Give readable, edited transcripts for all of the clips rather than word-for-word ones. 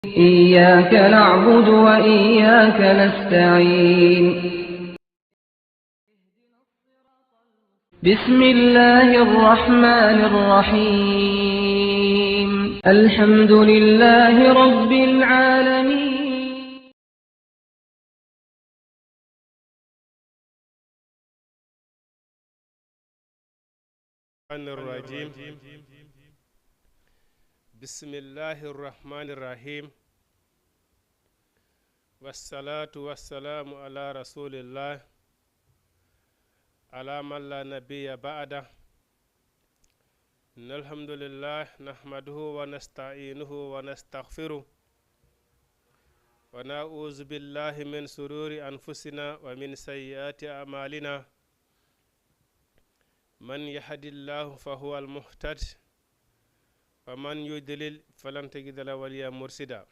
إياك نعبد وإياك نستعين بسم الله الرحمن الرحيم الحمد لله رب العالمين الرجيم بسم الله الرحمن الرحيم والصلاة والسلام على رسول الله على من لا نبي بعده إن الحمد لله نحمده ونستعينه ونستغفره ونعوذ بالله من شرور أنفسنا ومن سيئات أعمالنا من يهد الله فهو المهتد ومن يضلل فلن تجد له وليا مرشدا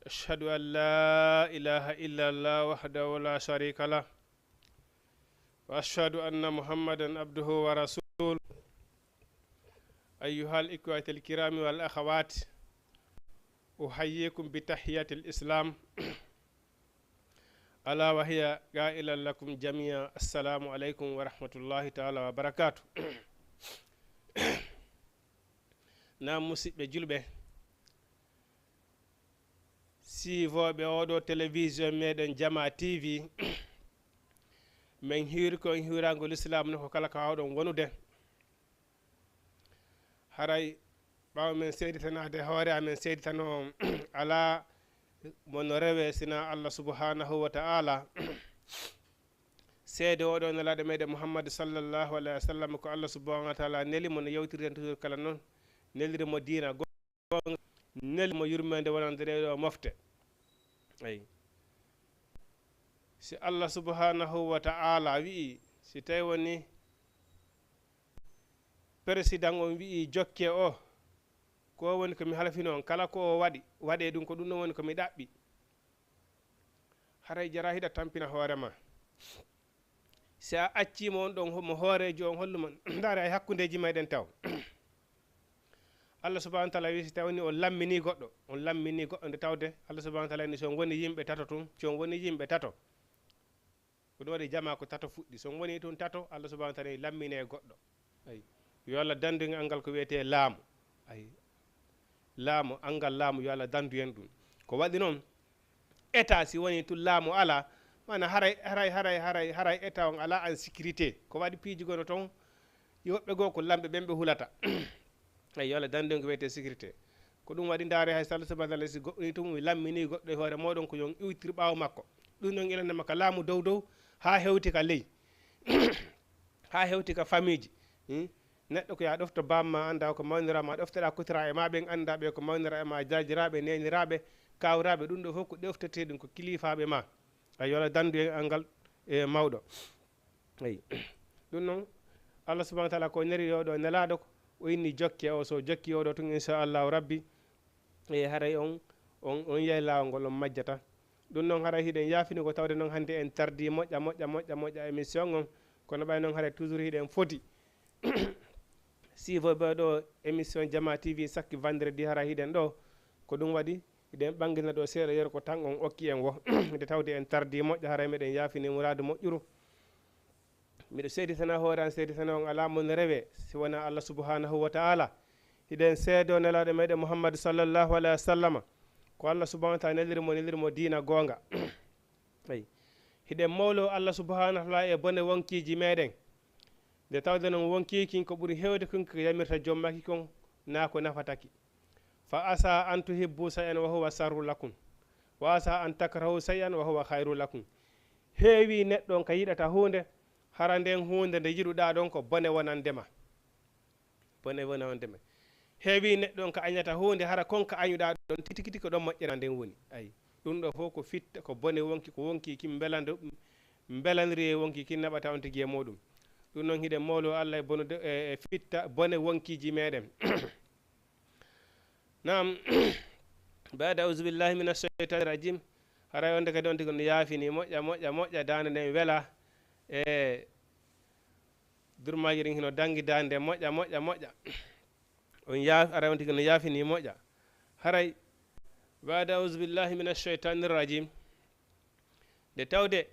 أشهد أن لا إله إلا الله وحده لا شريك له وأشهد أن محمدا عبده ورسوله أيها الإخوة الكرام والأخوات أحييكم بتحية الإسلام ألا وهي قائلا لكم جميعا السلام عليكم ورحمة الله تعالى وبركاته نعم مسيب جلبه siivoɓe oɗo télévision meɗen Jama TV min hiiri ko hiirangol islam ne ko kala ko hawɗon wonude haray ɓawa men seyditanade hoore amen seyditano ala mono rewe sina Allah subhanahu wa ta'ala seede oɗo nelaɗo meɗen Muhammad sallallahu alayhi wa sallam ko Allah subhanahu wa ta'ala nelimo no yewtirten toujours kala noon nelirimo diina gonga nelimo yurmede wonande ɗeɗo mofte ay si Allah subhanahu wa ta'ala wi'i si tawi woni président on wi'i jokke o ko woni komi halfino on kala ko o waɗe ɗum ko ɗum ɗon woni komi ɗaɓɓi haray jara hiɗa tampina hoorema si a accima on ɗon mo hoorejo on holluma ndaare ay hakkundeji meɗen taw Allah subhanahu wa ta'ala wi si tawni on lammini goɗɗo nde tawde Allah subhanahu wa ta'ala ni so woni yimɓe tato tun so woni yimɓe tato ko ɗum waɗi jama ko tato fuɗɗi so woni tun tato Allah subhanahu wa ta'ala lammine goɗɗo ay yo Allah dandu angal ko wiyete laamu ay laamu angal laamu yo Allah dandu en ɗum ko waɗi noon état si woni tun laamu ala mana haray état on ala en sécurité ko waɗi piiji gono ton yoɓɓe goo ko lamɓe ɓen ɓe hulata ay yo Allah dandu en ko wiyete sécurité ko ɗum waɗi ndaare hay sallah subhanahu wa ta'ala si goɗɗoni tum lammini goɗɗo e hoore moɗon ko yon iwtir ɓaawo makko ɗum ɗon ilande makka laamu dow dow ha hewti ka ley ha hewti ka famille ji neɗɗo ko ya ɗofto bamma anda ko mawnirama ɗoftoɗa kutira e ma ɓen anda ɓe ko mawnira e ma jajiraɓe neniraɓe kawraɓe ɗum ɗo fof ko ɗoftete ɗum ko kilifaɓe ma ay yo Allah dandu en angal e mawɗo ay ɗum noon Allah subhanahu wa ta'ala ko neri yoɗo nelaɗo ko o inni jokke o so jokki oɗo tun inchallahu rabbi e haray on yeyi lawol ngol on majjata ɗum noon haray hiɗen yaafini ko tawde noon hannde en tardi moƴƴa émission on kono ɓay noon haray toujours hiɗen foti sivoɓe ɗo émission Jama TV sakki vendredi hara hiɗen ɗo ko ɗum waɗi hiɗen ɓangina ɗo seeɗa yeru ko tan on okki en wo nde tawde en tardi moƴƴa haray meɗen yaafini muradu moƴƴuru miɗo seeditana hoore an seeditana on ala mon rewe si wona Allah subhanahu wa ta'ala hiɗen seedo nelaɗo meɗen Muhammad sallallahu alayhi wa sallam ko Allah subhanahu wa ta'ala nelirimo diina gonga ay hiɗen mawlo Allah subhanahu wa ta'ala e bone wonkiji meɗen nde tawde noon wonkikin ko ɓuri hewde kon ko yamirta jommaki kon na ko nafataki fa asa an tuhibbu shay'an wa huwa sharrun lakum wa asa an takrahu shay'an wa huwa khairun lakum heewi neɗɗo on ka yiɗata hunde hara nden hunde nde yiɗuɗa ɗon ko bone wonandema heewi neɗɗo on ka añata hunde hara konka añuɗa ɗon titikiti ko ɗon moƴƴere nden woni ay ɗum ɗo fof ko fitta ko bone wonki ko wonki kim belaniri e wonki kin naɓata on tigi e muɗum ɗum noon hiɗen mawlo Allah e bonude e fitta bone wonkiji meɗen nam bada auzubillahi min asheytani rajim haray onde kadi on tigi no yaafini moƴƴa dande nden wela e durmaji ɗin hino dangi dande moƴƴa on ara on tigi no yaafini moƴƴa haray bada auzu billahi min alcheytani irrajim nde tawde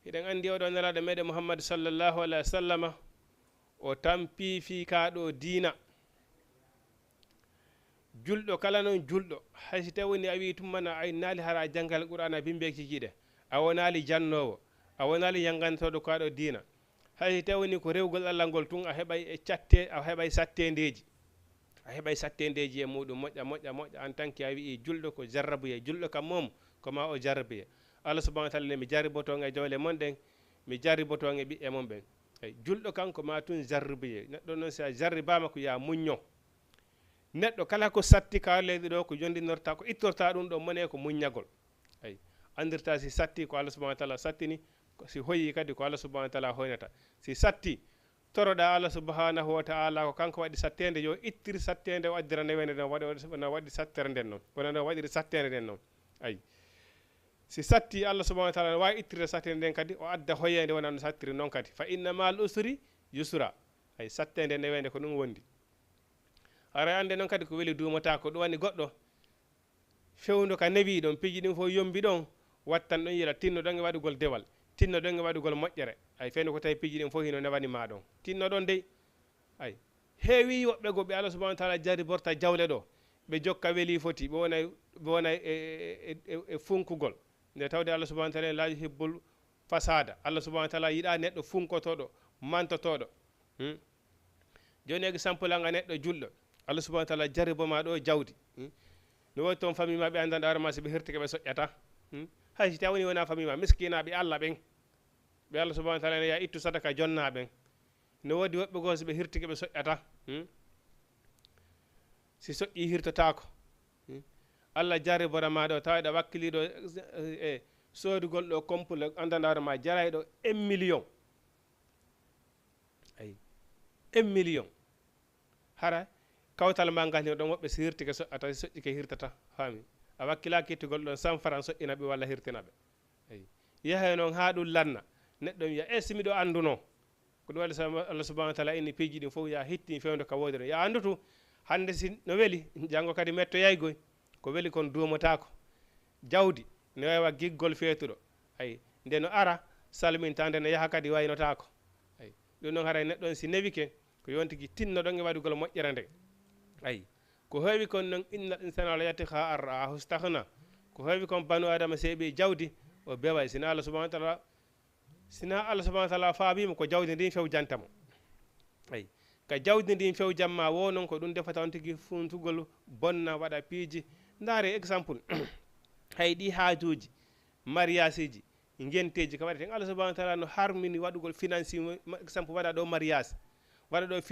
hiɗen anndi oɗo nelaɗo meɗen mouhammad sallllahu alah wa sallama o tampi fiikaɗo diina julɗo kala noon julɗo haysi tawni a wi tummana ay naali hara janggal qur'ana bimbekikiɗe a wonali jannowo a wonali yangantoɗo kaɗo diina haysi tawni ko rewgol allah ngol tun a heɓay e catte a heɓay sattendeji e muɗum moƴƴa en tant que a wi julɗo ko jarrabuye julɗo kam mom ko ma o jarrabuye allah subahana taala ne mi jarriboton e jawle mon ɗen mi jarriboton e ɓiɓɓe mon ɓen eyi julɗo kanko ma tun jarribuye neɗɗo noon si a jarribama ko ya muñño neɗɗo kala ko satti kalleɗe ɗo ko jondinorta ko ittorta ɗum ɗo mone ko muññagol eyi andirta si satti ko allah subahana taala sattini si hoyi kadi ko allah subahana taala hoynata si satti toroɗa allah subhanahu wa taala ko kanko waɗi sattede yo ittir sattede o addira newende nden no waɗi sattere nden noon wona no waɗiri sattede nden noon ayi si satti allah subahana wa taala no wawi ittirde sattede nden kadi o adda hoyede wona no sattiri noon kadi fa inna mal usri yusra ay sattede newende ko ɗum wondi hara ande noon kadi ko weeli duumata ko ɗum wani goɗɗo fewndo ka newi ɗon piiji ɗin fof yombi ɗon wattan ɗon yiila tinno ɗon e waɗugol dewal tinno ɗon e waɗugol moƴƴere ay fewno ko tawi piiji ɗin fof hino newani ma ɗon tinno ɗon dey ay heewi woɓɓe go ɓe allah subahana wa taala jari borta jawle ɗo ɓe jokka weeli foti ɓe wonay e funkugol nde tawde allah subahana taala la yuhibbul fasada allah subahana taala yiɗa neɗɗo funkotoɗo mantotoɗo joni exemple anga neɗɗo julɗo allah subahana taala jarriboma ɗo jawdi no woni toon famille ma ɓe andanɗa hoore ma so ɓe hirtike ɓe soƴƴata hay si tawni wona famille ma miskinaɓe allah ɓen ɓe allah subahana taala ne ya ittu sadaka jonna ɓen no wodi woɓɓe goo so ɓe hirtike ɓe soƴƴata si soƴƴi hirtotako allah jarribora ma ɗo tawaɗa wakkiliɗo e sodugol ɗo complet andanɗa hoore ma jarayɗo 1 million ayi 1 million hara kawtal ma ngal ɗon woɓɓe so hirtike soƴƴata si soƴƴike hirtata faami a wakkila kettugol ɗon 100 francs soƴƴinaɓe walla hirtinaɓe eyi yahay noon ha ɗum lanna neɗɗo wiya e simiɗo anduno ko ɗum waɗi so allah subahana wa taala inni piiji ɗin fof ya hitti fewde ka woodi ɗon ya andutu hande si no weeli janggo kadi metto yaygoy ko weeli kon duumotako jawdi ne wawa giggol feetuɗo ayi nde no ara salmintande ne yaaha kadi waynotako ayi ɗum noon haray neɗɗon si newike ko yontigui tinno ɗon e waɗugol moƴƴere nde ayi ko heewi kon noon innal insana la yatiha arra hustahna ko heewi kon banu adama seeɓi jawdi o beway sina allah subahana wa taala faabima ko jawdi ndin fewjantamo ayi ka jawdi ndin fewjanma wo noon ko ɗum defata on tigui funtugol bonna waɗa piiji ndaare exemple hay ɗi haajuji mariage ji genteji ka waɗeten allah subahana wa taala no harmini waɗugol finance exemple waɗa ɗo mariage waɗa ɗo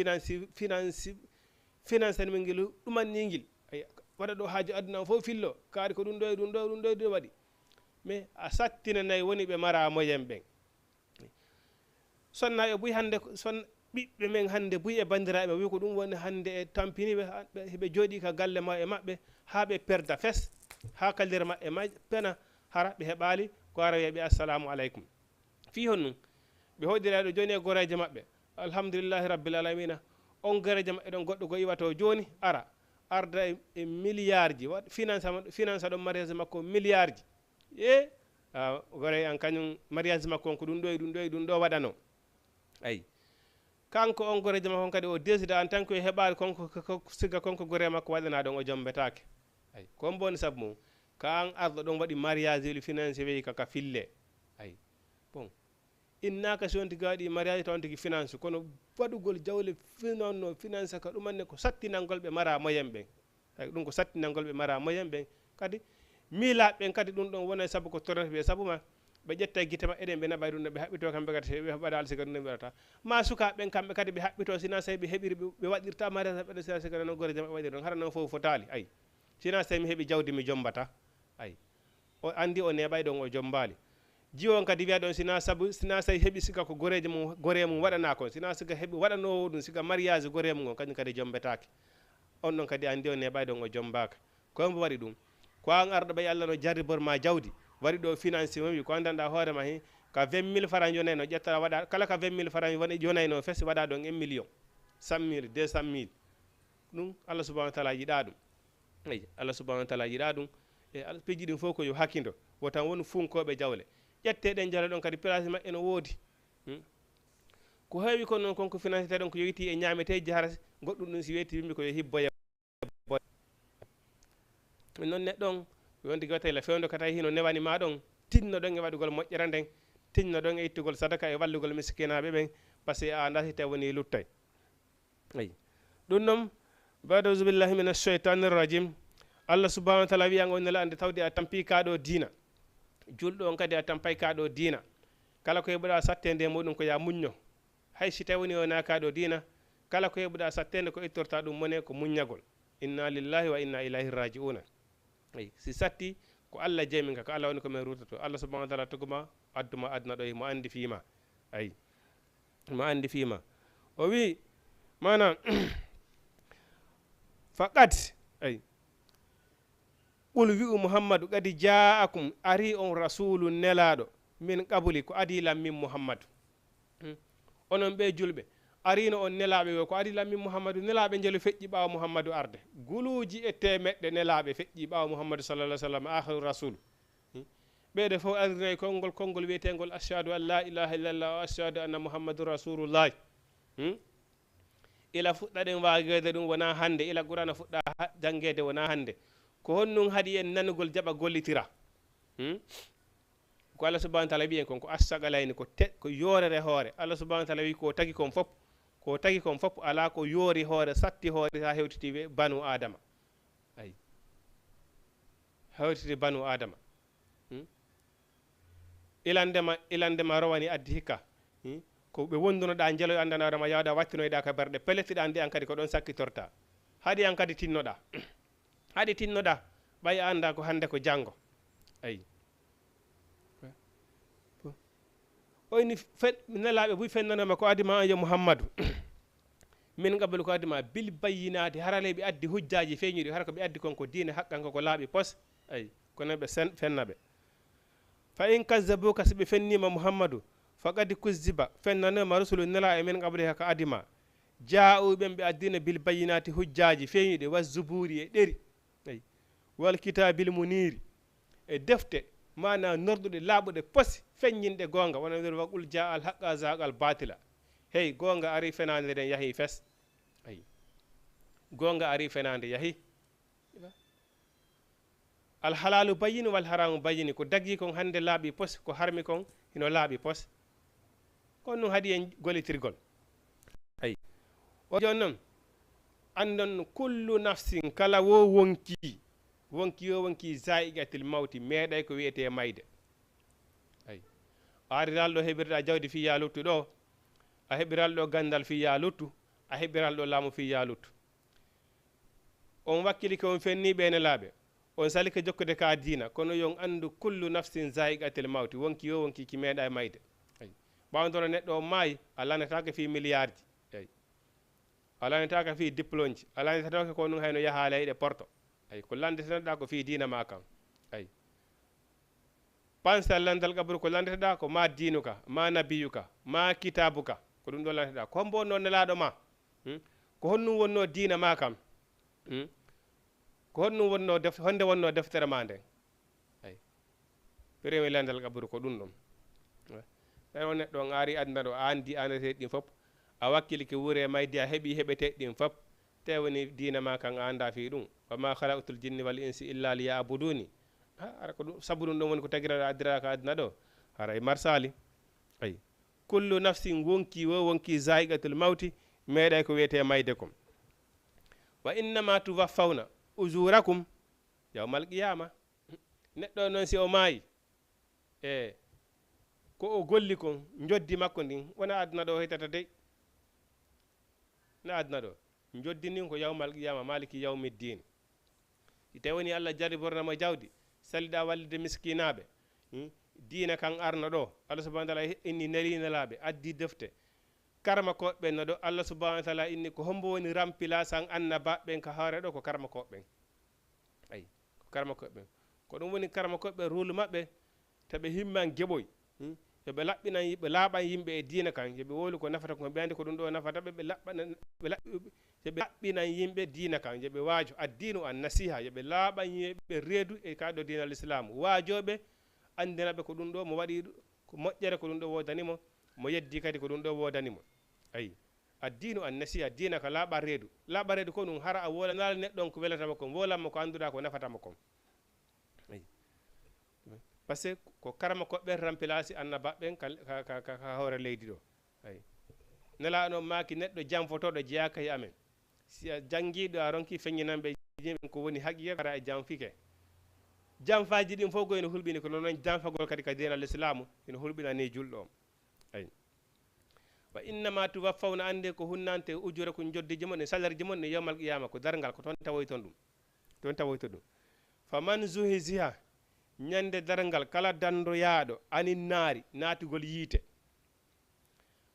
finance min ngel ɗumanningil ay waɗa ɗo haaju aduna fof fillo kaari ko ɗum ɗo e ɗum ɗo ɗum ɗo ɗum waɗi mais a sattina nayi woni ɓe mara moyen ɓen sonna ɓe buy hande son ɓiɓɓe men hande buy e bandiraɓe wi ko ɗum woni hande e tampiniɓe heɓe jooɗi ka galle ma e maɓɓe ha ɓe perda fes ha kaldere maɓɓe ma pena hara ɓe heɓali ko ara wiyaɓe assalamu aleykum fi hon num ɓe hoɗiraɗo joni e goreje maɓɓe alhamdulillahi rabbil alamina on goreje maɓɓe ɗon goɗɗo go iwato joni ara arda e milliard ji waɗ finance ɗon mariage makko milliard ji e gore an kañum mariage makko on ko ɗum ɗo e ɗum ɗo e ɗum ɗo waɗano ayi kanko on goreje makko on kadi o décida en tant que heɓali konko sigga konko gore makko waɗana ɗon o jombetake ayi kon boni saabu mum ka an arɗo ɗon waɗi mariage eli finance weyi kaka fille ayi bon innaka si on tigi waɗi mariage taw on tigi finance kono waɗugol jawle finanno finance ka ɗumanne ko sattinalngol ɓe mara moyen ɓen ay ɗum ko sattinalngol ɓe mara moyen ɓen kadi miilaɓe ɓen kadi ɗum ɗon wona saabu ko torrata ɓe saabu ma ɓe ƴetta e guite maɓɓe ɗen ɓe naɓay ɗum ɗo ɓe haɓɓito kamɓe kadi ɓe waɗa alsiga ɗum ɗe waɗata ma sukaɓe ɓen kamɓe kadi ɓe haɓɓito sina so tawi ɓe heeɓiri ɓe waɗirta mariage maɓɓe ɗo sina siga noon goreje maɓɓe waɗiri ɗon hara noon fof fotali ayi sina so tawi mi heeɓi jawdi mi jombata ayi o andi o neɓay ɗon o jombali jiwon kadi wiya ɗon sina so tawi heeɓi siga ko goreje mum gore mum waɗana kon sina siga heeɓi waɗanowo ɗum siga mariage gore mum on kañum kadi jombetake on ɗon kadi andi o neɓay ɗon o jombaka kombo waɗi ɗum ko an arɗo ɓay allah no jarriborma jawdi waɗi ɗo finance wi ko andanɗa hoorema he ka 20 000 francs yonayno ƴetta waɗa kala ka 20 000 francs woni yonayno fes waɗa ɗon 1 million 100 000 200 000 ɗum allah subahana wa taala yiɗa ɗum ay Allah subhanahu wa ta'ala yiɗa ɗum e peji ɗin fof ko yo hakkindo wotan woni funkoɓe jawle ƴetteɗen jale ɗon kadi place maɓɓe no woodi ko heewi kon noon konko financé ɗon ko yoyti e ñaameteji hara goɗɗum ɗum si wetti wimɓe ko yo hibboya non neɗɗon wonde gotayla fewndo kata hino newani ma ɗon tinno ɗon e waɗugol moƴƴere nden tinno ɗon e ittugol sadaka e wallugol miskinaɓe ɓen par ce que a anda hite woni luttay ayi ɗum noon ba'da auzu billahi min alcheytanir rajim Allah subhanahu wa ta'ala wiyan on nela ande tawde a tampi kaɗo dina julɗo on kadi a tampay kaɗo dina kala ko heɓuɗa sattede muɗum ko ya muñño hay si tawi woni o nakaɗo dina kala ko heɓuɗa sattede ko ittorta ɗum mone ko muññagol inna lillahi wa inna ilayhi raji'una ay si satti ko Allah jeymin ka ko Allah woni ko men rutato Allah subhanahu wa ta'ala toguma adduma adna ɗo mo andi fiima ay mo andi fiima o wi mana faqat ay qul wi'u muhammadu kadi ja'akum ari on rasulu nelaɗo min qabuli ko adilam min muhammadu onon ɓe julɓe arino on nelaɓe wo ko adilam min muhammadu nelaɓe jelu feƴƴi ɓawa muhammadu arde guluji e temeɗɗe nelaɓe feƴƴi ɓawa muhammadu sallallah sallam akhiru rasul ɓeɗe fof ardinayi konngol wiyetengol ashhadu an la ilaha illallah wa ashhadu anna muhammadu rasulullahi ila fuɗɗaɗen wagede ɗum wona hande ila qur'ana fuɗɗa jangede wona hande ko honnum haadi en nanugol jaɓa gollitira ko Allah subhanahu wa ta'ala wiyen kon ko assagalayni ko yorere hoore Allah subhanahu wa ta'ala wi ko tagi kon fop ala ko yoori hoore satti hoore ha hewtiti banu adama ay hewtiti banu adama ilandema rowani addi hikka ko ɓe wondunoɗa jeeloy andanaɗoma yawɗa wattinoyɗa ka berɗe peletiɗa ndi an kadi ko ɗon sakkitorta haɗi an kadi tinnoɗa haɗi tinnoɗa ɓay anda ko hande ko janggo ayi oyni nelaɓe buy fennanoma ko adima an yo muhammadou min qablu ko adima bil bayyinati harale ɓe addi hujjaji feñuɗi hara ko ɓe addi konko diine haqqanko ko laaɓi pos ayi kono ɓe fennaɓe fa in kazzabuka so ɓe fennima muhammadou faqad kuzziba fennanoma rusulu nela e min qabli haka adima ja'uɓen ɓe addina bil bayyinati hujjaji feñuɗi wa zuburi e ɗeri ayi wal kitabil muniri e defte mana norduɗe laaɓuɗe pos feññinɗe gonga wona nder waqul ja al haqqa zaqal batila hey gonga ari fenande nden yahi fes ayi gonga ari fenande yahi al halalu bayyin wal haramu bayyin ko daggi kon hande laaɓi pos ko harmi kon hino laaɓi pos kon ɗum haadi en gollitirgol ayi o joni noon andon kullu nafsin kala wo wonki zaiqatil mawti meeɗay ko wiyete mayde ayi a ariral ɗo heɓirɗa jawdi fi ya luttu ɗo a heɓiral ɗo gandal fi ya luttu a heɓiral ɗo laamu fi ya luttu on wakkili ko on fenniɓe ene laaɓe on sali ko jokkude ka diina kono yon andu kullu nafsin zaiqatil mawti wonki ki meeɗa mayde ayi ɓawdoro neɗɗo o maayi a lanataka fi milliard ji ayi a lanataka fi diplôme ji a lanataka ko ɗum hayno yaha leyɗe porto ay ko landeteɗa ko fi diina ma kam ay pansal landal qabru ko landeteɗa ko ma diinuka ma nabiyuka ma kitabuka ko ɗum ɗo landeteɗa ko hombo wonno nelaɗo ma ko honnum wonno diina ma kam ko honnum wonno honde wonno deftere ma nden ay premier landal qabru ko ɗum ɗon tawi on neɗɗo on ari aduna ɗo a andi andateɗi ɗin fof a wakkili ke wuure maydi a heeɓi heɓeteɗi ɗin fof te woni diina ma kan a anda fi ɗum wa ma khalaqtul jinni wal insi illa liya'buduni ara ko ɗum sabu ɗum ɗon woni ko tagiraɗo addiraka aduna ɗo haray marsali ayi kullu nafsin wonki zaiqatul mawti meeɗay ko wiyete mayde kom wa innama tuwaffawna ujurakum yawmal qiyama neɗɗo noon si o maayi ko o golli kon joddi makko ndin wona aduna ɗo hetata dey na aduna ɗo joddi ndin ko yawmal qiyama maliki yawmiddin tawi woni Allah jaribornamo jawdi saliɗa wallide miskinaɓe diina kan arno ɗo Allah subhanahu wa ta'ala inni nelinelaɓe addi defte karma koɓɓen no ɗo Allah subhanahu wa ta'ala inni ko hombo woni rampila san annaba ɓen ka hoore ɗo ko karma koɓɓen ayi ko karma koɓɓen ko ɗum woni karma koɓɓe rôle maɓɓe taɓe himman geɓoy yoɓe laɓɓinan yimɓe laaɓan yimɓe e diina kan yoɓe wolu ko nafata ko ɓe andi ko ɗum ɗo nafata ɓe laɓɓi yoɓe laɓɓinan yimɓe diina kan yoɓe waajo addinu an nasiha yoɓe laaɓan yimɓe reedu e kaɗo diina l'islam waajoɓe andinaɓe ko ɗum ɗo mo waɗi ko moƴƴere ko ɗum ɗo wodanimo mo yeddi kadi ko ɗum ɗo wodanimo ayi addinu an nasiha diina ka laaɓa reedu ko ɗum hara a wolanal neɗɗon ko welatama kon wolanmo ko annduɗa ko nafatama kon ayi par ce que ko karama koɓɓen rampilasi annabaɓen ka hoore leydi ɗo ayi nelaɗo maaki neɗɗo janfotoɗo jeyaka e amen si a jangguiɗo a ronki feññinanɓe yimɓe ko woni haqiqa kara e janfike janfaji ɗin fof go ene hulɓini ko noon janfagol kadi ka dina l'islamu ene hulɓina ni julɗo o ayi wa innama tuwaffawna ande ko hunnante ujure ko joddiji mon e salaire ji mon e yawmal qiyama ko dargal ko toon tawoyton ɗum toon tawoyto ɗum faman zuhisiha ñande dargal kala dandoyaɗo anin naari naatugol yiite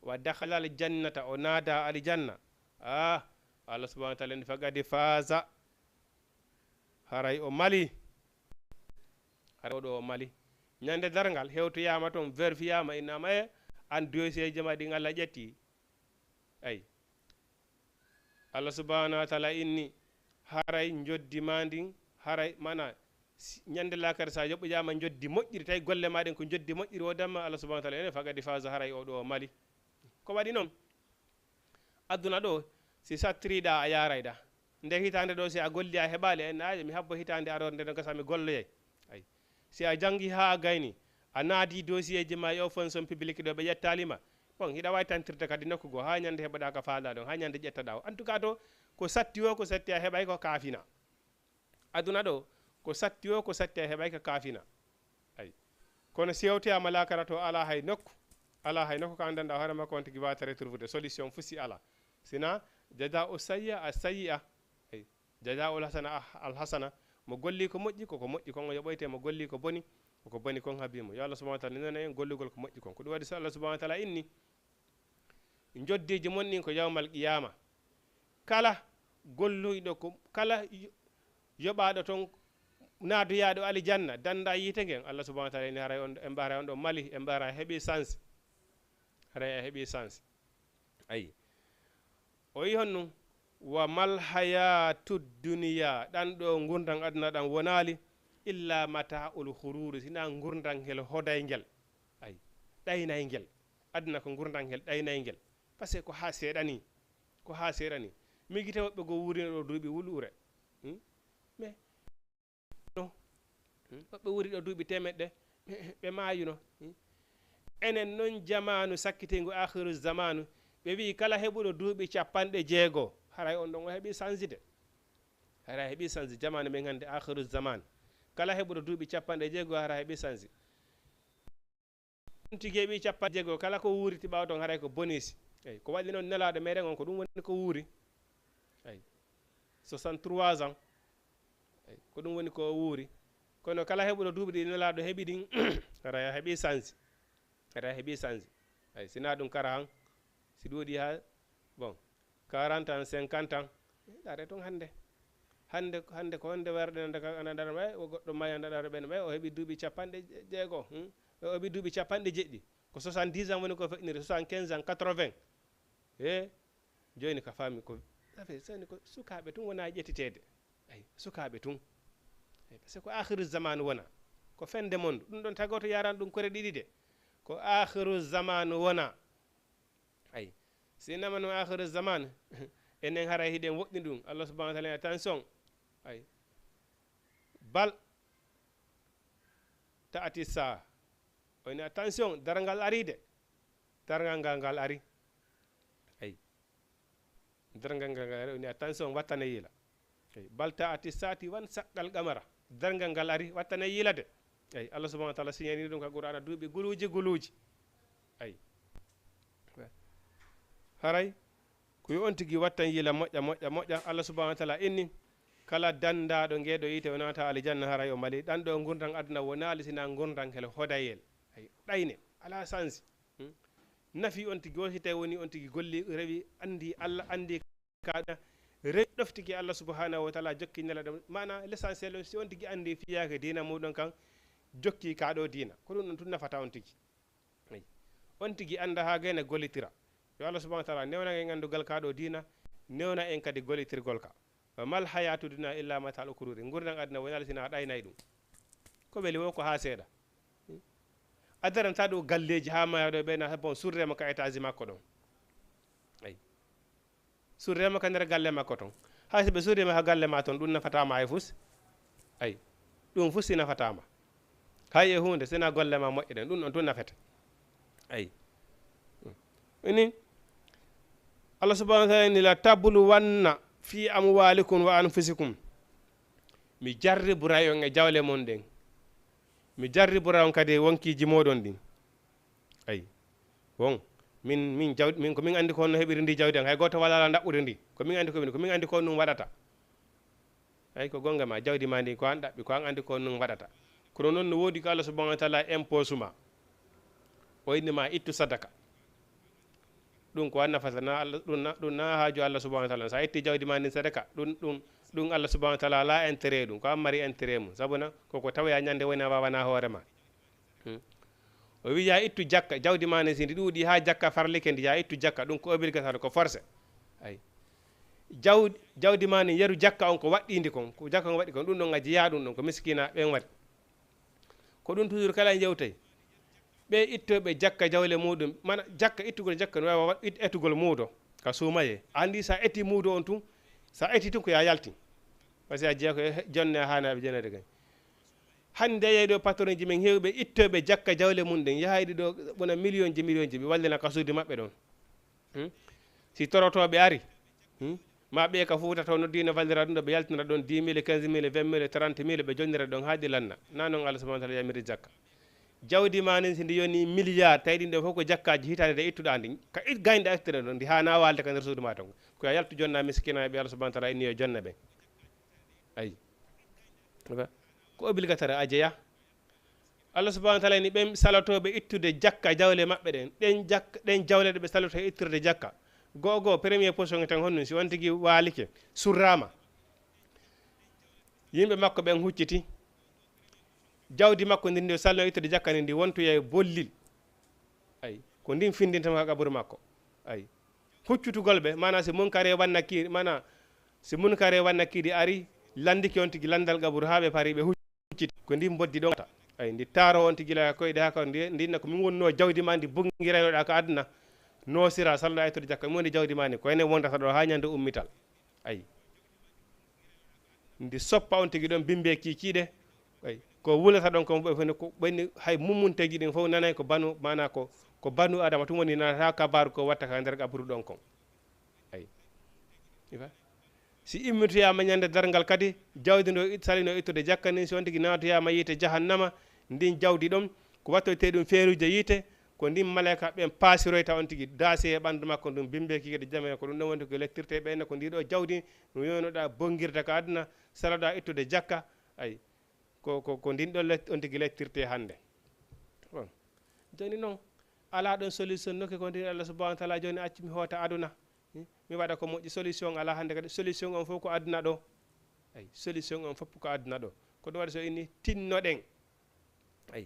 wa dakhala al jannata o naada aljanna Allah subhanahu wa ta'ala ni fagadi faza haray o mali haray o mali ñande dargal hewtoyama toon vérifiama innama e an dossier jama ɗi Allah ƴetti ay Allah subhanahu wa ta'ala inni haray joddima ndin haray mana ñande lakare sa yoɓɓojama joddi moƴƴiri tawi golle maɗen ko joddi moƴƴiri o damma Allah subhanahu wa ta'ala ene fagadi faza haray oɗo o mali ko waɗi noon adduna ɗo si sattoriɗa a yarayɗa nde hitande ɗo si a golli a heɓali en aje mi habbo hitande arore nde no gasa mi golloyay ay si a janggi ha a gayni a naadi dossier ji ma e fonction publique ɗo ɓe ƴettalima bon hiɗa wawi tantirde kadi nokku go ha ñande heɓaɗa ko falɗa ɗon ha ñande ƴettaɗa o en tout cas to ko satti o ko satti a heɓay ko kaafina aduna ɗo ko satti o ko satti a heɓay ko kaafina ay kono sewtiyama lakara to ala hay nokku ko andanɗa hoore makko on tigui wawata retrouve solution fusi ala sina jaja o sayya a sayyi'a ay jaja ul hasana al hasana mo golli ko moƴƴi koko moƴƴi kon o yoɓoyte mo golli ko boni koko boni kon habimo yo Allah subhanahu wa ta'ala nana en gollugol ko moƴƴi kon ko ɗum waɗi so Allah subhanahu wa ta'ala inni joddiji mon ɗin ko yawmal qiyama kala golluyɗo ko kala yoɓaɗo toon naadoyaɗo aljanna danda yiite ngen Allah subhanahu wa ta'ala inni haray on en mbara on ɗo mali en mbara heeɓi sens haray a heeɓi sens ayi o yi hon ɗum wa mal hayatu duniya ɗan ɗo gurdan aduna ɗan wonali illa mata'ul hururi sina gurdan hel hoday ngel ay ɗaynay ngel aduna ko gurdan hel ɗaynay ngel par ce que ko ha seeɗani mi guite woɓɓe go wurino ɗo duuɓi wulure mais no woɓɓe wuri ɗo duuɓi temeɗɗe ɓe mayuno enen noon jamanu sakkitego akhiru zamanu ɓe wi kala heɓuɗo duuɓi 60 haray on ɗon o heeɓi sanside hara heeɓi sansi jamanu men hande akhiru zaman kala heɓuɗo duuɓi 60 hara heeɓi sansi tigi heeɓi 60 kala ko wuuriti ɓawa ton haray ko bonisi eyyi ko waɗi noon nelaɗo meɗen on ko ɗum woni ko wuuri eyyi 63 ans eyyi ko ɗum woni ko wuuri kono kala heɓuɗo duuɓi ɗi nelaɗo heeɓi ɗin hara heeɓi sansi eyyi sina ɗum kara han si ɗuuɗi ha bon 40 ans 50 ans ɗare toon hande ko honde werɗe anandara ɓe o goɗɗo may andaɗaro ɓen ɓe o heeɓi duuɓi 60 o heeɓi duuɓi 90 ko 70 ans woni ko feƴniri 75 ans 80 e joni ka faami ko sani ko sukaɓe tun wona ƴettitede ay sukaɓe tun par ce que ko akhiru zaman wona ko fende monde ɗum ɗon tagoto yaran ɗum kore ɗiɗi de ko akhiru zaman wona ay sinama no akhiru zaman enen hara hiɗen woɗɗi ɗum Allah subhanahu wa ta'ala attention ay bal ta'ati sa oni attention darangal ari de darangal ngal ari ay darangal ngal ari oni attention wattane yila ay bal ta'ati sati wan saqqal qamara darangal ngal ari wattane yila de ay Allah subhanahu wa ta'ala signani ɗum ka Qur'ana duuɓi guluji ay haray ko yo on tigi wattan yila moƴƴa Allah subhanahu wa ta'ala inni kala dandaɗo ngeɗo yite wonata aljanna haray o mali ɗan ɗo gurdan aduna wonali sina gurdan hel hodayel ay ɗayne ala sansi nafi on tigi o si tawi woni on tigi golli rewi andi Allah andi kaɗa rewi ɗoftiki Allah subhanahu wa ta'ala jokki nelaɗo mana l'essentiel si on tigi andi fiyake dina muɗon kan jokki kaɗo dina ko ɗum ɗon tun nafata on tigi on tigi anda ha gayna gollitira yo Allah subhanahu wa ta'ala newna e gandugal kaɗo dina newna en kadi golitirgol ka mal hayatu dunya illa matal ukururi gurdan adna wonal sina ɗaynay ɗum ko ɓeli wonko ha seeɗa adaranta ɗo galleji ha mayaɗo ɓeyna bon surrema ka étage makko ɗon ay surrema ka nder galle makko ton hay so ɓe surrima ha galle ma ton ɗum nafatama e fus ay ɗum fus si nafatama hay e hunde sina golle ma moƴƴeɗen ɗum ɗon tun nafete ay ini Allah subhanahu wa ta'ala ni la tabulu wanna fi amwalikum wa anfusikum mi jarriburay on e jawle mon ɗen mi jarriburay on kadi wonkiji moɗon ɗin ay won min jawdi min ko min andi ko no heɓiri ndi jawdi hay goto wala ala ɗaɓɓude ndi ko min andi ko min andi ko ɗum waɗata ay ko gonga ma jawdi ma ndi ko an ɗaɓɓi ko an andi ko ɗum waɗata kono noon no woodi ko Allah subhanahu wa ta'ala impose ma o innima ittu sadaka ɗum ko annafata na Allah ɗum na haaju Allah subhanahu wa ta'ala sa itti jawdi ma ndin sadaka ɗum Allah subhanahu wa ta'ala la intérêt ɗum ko an mari intérêt mum sabuna koko tawoya ñande woni a wawana hoorema o wi ya ittu jakka jawdi ma ne sindi ɗuuɗi ha jakka farlike ndi ya ittu jakka ɗum ko obligatoire ko forcé ay jawdi ma ne yeru jakka on ko waɗɗindi kon ko jakka on waɗi kon ɗum ɗon a jeeya ɗum ɗon ko miskina ɓen waɗi ko ɗum toujours kala jewtay ɓe ittoɓe jakka jawle muɗum mana jakka ittugol jakka no wawa ettugol muudo ka suumaye andi sa etti muudo on tun sa etti tun ko ya yalti par ce que a jeeya ko jonne hanaɓe jenede kay hande yeyɗo patron ji men hewɓe ittoɓe jakka jawle mum ɗen yahayɗi ɗo wona million ji ɓe wallina kasuudi maɓɓe ɗon si torotoɓe ari ma ɓe ka fuutato no dina wallira ɗum ɗo ɓe yaltinira ɗon 10 000 15 000 20 000 30 000 ɓe jonnira ɗon haadi lanna na noon Allah subhanahu wa ta'ala yamiri jakka jawdi ma nen si ndi yoni milliard tawi ɗin ɗo fof ko jakkaji hitande nde ittuɗa ndi ka gaynɗa ittire ɗon ndi hana walde ka nder suudu ma ton ko ya yaltu jonna miskinaɓe Allah subhanahu wa ta'ala inni yo jonna ɓe ayi ko obligatoire a jeeya Allah subhanahu wa ta'ala ni ɓen salotoɓe ittude jakka jawle maɓɓe ɗen ɗen jawle ɗe ɓe saloto ittirde jakka gogo premier position tan honnum si on tigui waalike surrama yimɓe makko ɓen hucciti jawdi makko ndi salno ittude jakka ndi wontoya e bollil ay ko ndin findintama kaburu makko ay huccutugol ɓe mana si munkare wannakkiɗi mana si munkare wannakkiɗi ari landiki on tigui landal kaburu ha ɓe paari ɓe hucciti ko ndin boddi ɗon ay ndi taaro on tigui la koyɗe ha ka ndinna ko min wonno jawdi ma ndi bungiraynoɗa ko aduna nosira salno ittude jakka mi woni jawdi ma ni ko ene wondata ɗo ha ñande ummital ay ndi soppa on tigui ɗon bimbe kikiɗe ay ko wulata ɗon ko ɓenni hay mummunteji ɗin fof nanay ko banu mana ko banu adama tum woni nanata kabaru ko watta ka nder kaburu ɗon kon ay si immitoyama ñande dargal kadi jawdi ndo salino ittude jakka ni si on tigui natoyama yiite jahannama ndin jawdi ɗon ko wattoyte ɗum feeruje yiite ko ndin malaika ɓen paasiroyta on tigui daasi e ɓandu makko ɗum bimbe kikiɗe jame ko ɗum ɗon wonti ko lectirte ɓenne ko ndiɗo jawdi no yonoɗa bongirta ka aduna salaɗa ittude jakka ay ko ndin ɗon on tigui lectirte hande bon joni noon ala ɗon solution nokke ko ndin Allah subhanahu wa ta'ala joni acci mi hoota aduna mi waɗa ko moƴƴi solution ala hande kadi solution on fof ko aduna ɗo ay solution on fof ko aduna ɗo ko ɗum waɗi so inni tinnoɗen ay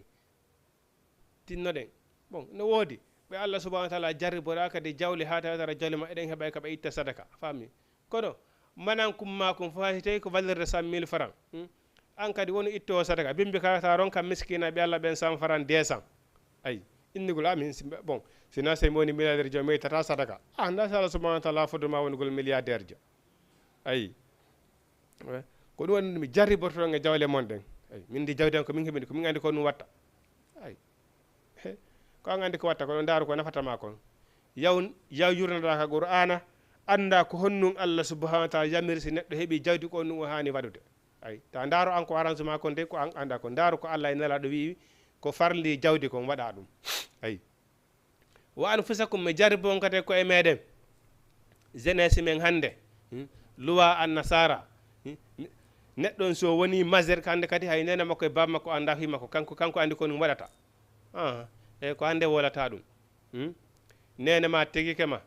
tinnoɗen bon no woodi ɓe Allah subhanahu wa ta'ala jarribora kadi jawle ha tawatara jawle ma eɗen heɓay kaɓe itta sadaka fammi kono manankumma kum fo hay tawi ko valirde 100 000 francs an kadi woni itto sadaka bimbi kata ron kam miskina ɓe Allah ɓen 100 francs 200 ay innigol amin bon sina so mi woni milliardaire jo mi ittata sadaka anda so Allah subhanahu wa ta'ala foduma wonugol milliardaire jo ayi ko ɗum woni mi jarribortoɗon e jawle mon ɗen ay min di jawdi an ko min heɓini ko min andi ko ɗum watta ay ko an andi ko watta ko ɗon daaru ko nafatama kon yaw yurnaɗa ka qur'ana anda ko honnum Allah subhanahu wa ta'ala yamiri si neɗɗo heeɓi jawdi ko ɗum o hani waɗude ay ta ndaaro an ko arrangement kon de ko an anda ko ndaaru ko Allah e nelaɗo wi ko farli jawdi kon waɗa ɗum ay wa anfusakum mi jarribo on kadi ko e meɗen jeunesse men hande loi an nasara neɗɗon so woni majeur hande kadi hay nene makko e baba makko anda fi makko kanko andi ko ɗum waɗata eyyi ko hande wolata ɗum nene ma tegike ma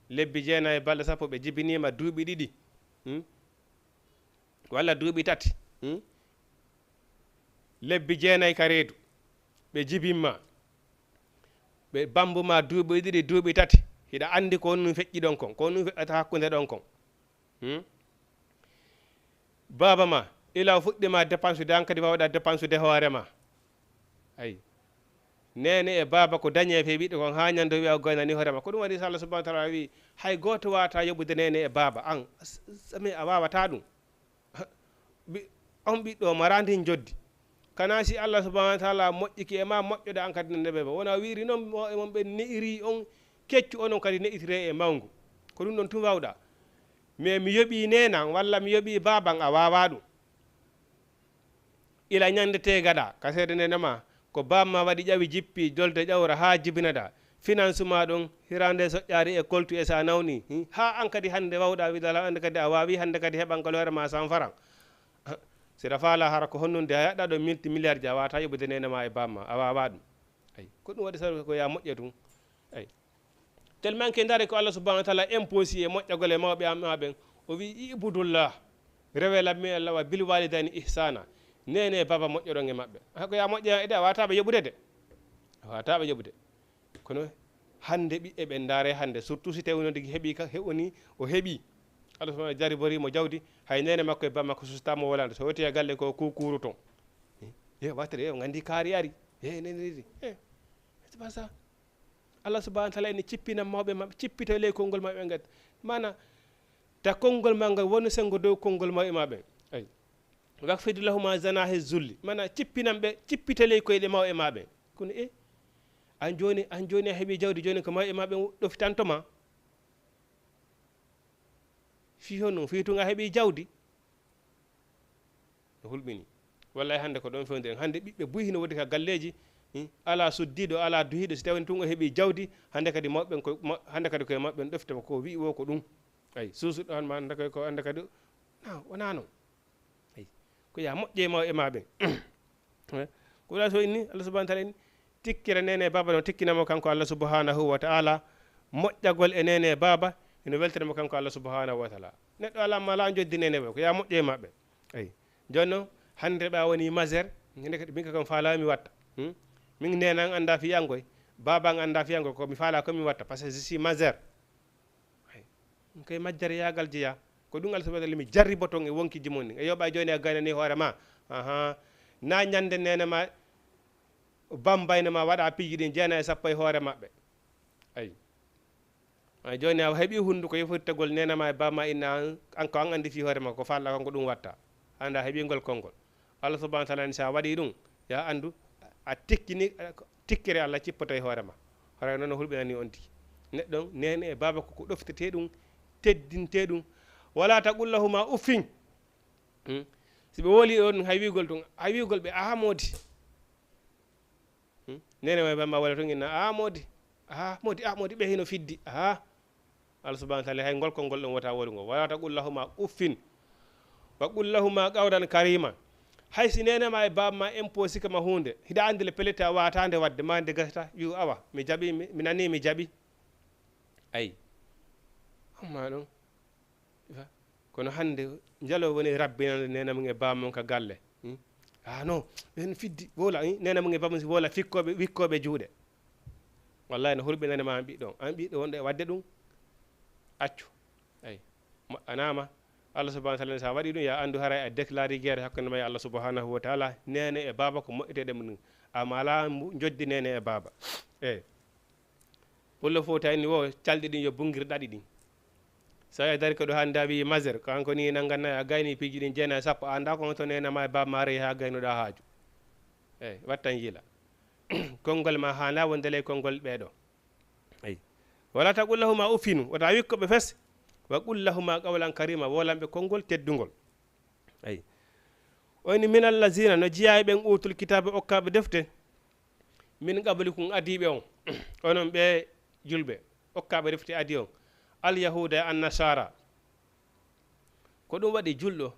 lebbi 9 balɗe sappo ɓe jibinima duuɓi ɗiɗi walla duuɓi tati lebbi 9 ka reedu ɓe jibinma ɓe bambuma duuɓi ɗiɗi duuɓi tati hiɗa andi ko honum feƴƴi ɗon kon ko honum feƴƴata hakkude ɗon kon baba ma ila fuɗɗima dépense de an kadi wawɗa dépense de hoorema ayi nene e baba ko dañe fe ɓiɗɗo kon ha ñando wiya goynani hoorema ko ɗum waɗi so Allah subahana taala wi hay goto wata yoɓude nene e baba an sami a wawata ɗum on ɓiɗɗo mara ndin joddi kana si Allah subahana taala moƴƴiki e ma moƴƴude an kadi nde ɓeɓe wona wiri noon mon ɓe ne'iri on keccu onon kadi ne'itire e mawgu ko ɗum ɗon tun wawɗa mais mi yoɓi nenan walla mi yoɓi baban a wawa ɗum ila ñandete gaɗa kasede nenema ko bamma waɗi ƴawi jippi jolde ƴawra ha jibinaɗa finance ma ɗon hirande soƴƴari e koltu e sa nawni ha an kadi hande wawɗa widala ande kadi a wawi hande kadi heɓankal hoore ma 100 francs sira faala hara ko honnunde a yaɗɗa ɗo multi milliard ji a wata yoɓude nenema e bamma a wawa ɗum ayi ko ɗum waɗi sa ko ya moƴƴe tum ayi tellement que daari ko Allah subahanahu wa taala imposi e moƴƴagol e mawɓe amaɓen o wi ibudullah rewelatmi Allah wa bil walidayni ihsana nene e baba moƴƴoɗon e maɓɓe hako ya moƴƴe ede a wataɓe yoɓude de a wataɓe yoɓude kono hande ɓiɓɓe ɓe daare hande surtout si tawi nodigi heeɓi ka heɓoni o heeɓi Allah subahanahu jariborimo jawdi hay nene makko e baba makko sustama wolande so woti e galle ko kukuru ton wattere gandi kaari ari nene c'est pas ça Allah subahana taala ene cippina mawɓe maɓɓe cippita ley konngol maɓɓe gati mana ta konngol ma ngal woni sengo dow konngol mawɓe maɓe ayi wakfidu lahuma zanahi zulli mana cippinam ɓe cippita ley koyɗe mawɓe maɓe kono an joni a heeɓi jawdi joni ko mawɓe maɓe ɗofitantoma fi honno fi tun a heeɓi jawdi no hulɓini wallay hande ko ɗon fewdiren hande ɓiɓɓe buy hino wodi ka galleji ala suddiɗo ala duhiɗo si tawi tun o heeɓi jawdi hande kadi mawɓen ko hande kadi koye mawɓen ɗoftema ko wi wo ko ɗum ayi susuɗo han ma hande ko hande kadi wona noon ayi ko ya moƴƴe mawɓe maɓen ko ɗa so inni Allah subahana taala inni tikkira nene baba no tikkinamo kanko Allah subhanahu wa taala moƴƴagol e nene baba ino weltanamo kanko Allah subhanahu wa taala neɗɗo alamma ala joddi nene ɓe ko ya moƴƴe maɓɓe ayi joni noon hande ɓa woni majeur hande kadi min kam falami watta min nenan anda fiyangoy baban anda fiyangoy ko mi faala komi watta par ce que je suis majeur koye majjere yagal jeeya ko ɗum Allah subahana taala mi jarriboton e wonkiji mon ni e yoɓa joni a gaynani hoore ma na ñande nene ma bambayne ma waɗa piiji ɗin jeena e sappo e hoore maɓɓe ayi joni a heeɓi hunduko yofirtegol nenema e bamma inna an ko an andi fi hoore ma ko falla konko ɗum watta anda heeɓigol konngol Allah subahana taala ni sa waɗi ɗum ya andu a tikkire Allah cippoto e hoore ma hoore noon no hulɓinani on tigi neɗɗon nene e baba koko ɗoftete ɗum teddinte ɗum wala taqullahuma uffin si ɓe woli on hay wigol ɗum hay wigol ɓe modi nene ma bamma wala ton inna modi ɓe hino fiddi Allah subahana taala hay ngol konngol ɗon wota wolugo wala taqullahuma uffin wa qullahuma qawlan karima hay si nenema e babma imposi kama hunde hiɗa andi le pelete a watande wadde ma nde gasata wi awa mi jaaɓi mi nani mi jaaɓi ayi amma ɗon kono hande jalo woni rabbinande nenamum e bamum ka galle non ɓen fiddi wola nenamum e bamum wola wikkoɓe juuɗe wallahi no hulɓinanema an ɓiɗɗo wonɗo e wadde ɗum accu ayi moƴƴanama Allah subahana taala sa waɗi ɗum ya andu haray a déclari guerre hakkude ma e Allah subhanahu wa taala nene e baba ko moƴƴeteɗe mum ama ala joddi nene e baba pullo fo tawni wo calɗi ɗin yo bunguir ɗaɗi ɗin so a dari ko ɗo hande a wi majeur kanko ni naggannayi a gayni piiji ɗin jeena e sappo anda ko to nenema e baba ma rewi ha gaynuɗa haaju wattan yiila konngol ma hana wondele konngol ɓeɗo ayi wala taqullahuma uffinu wota wikkoɓe fes wa qullahuma qawlan karima wolanɓe konngol teddugol ayi oyni min allazina no jeeyayi ɓen utul kitabe okkaɓe defte min qablikum adiɓe on onon ɓe julɓe okkaɓe defte adi on alyahuda e annasara ko ɗum waɗi julɗo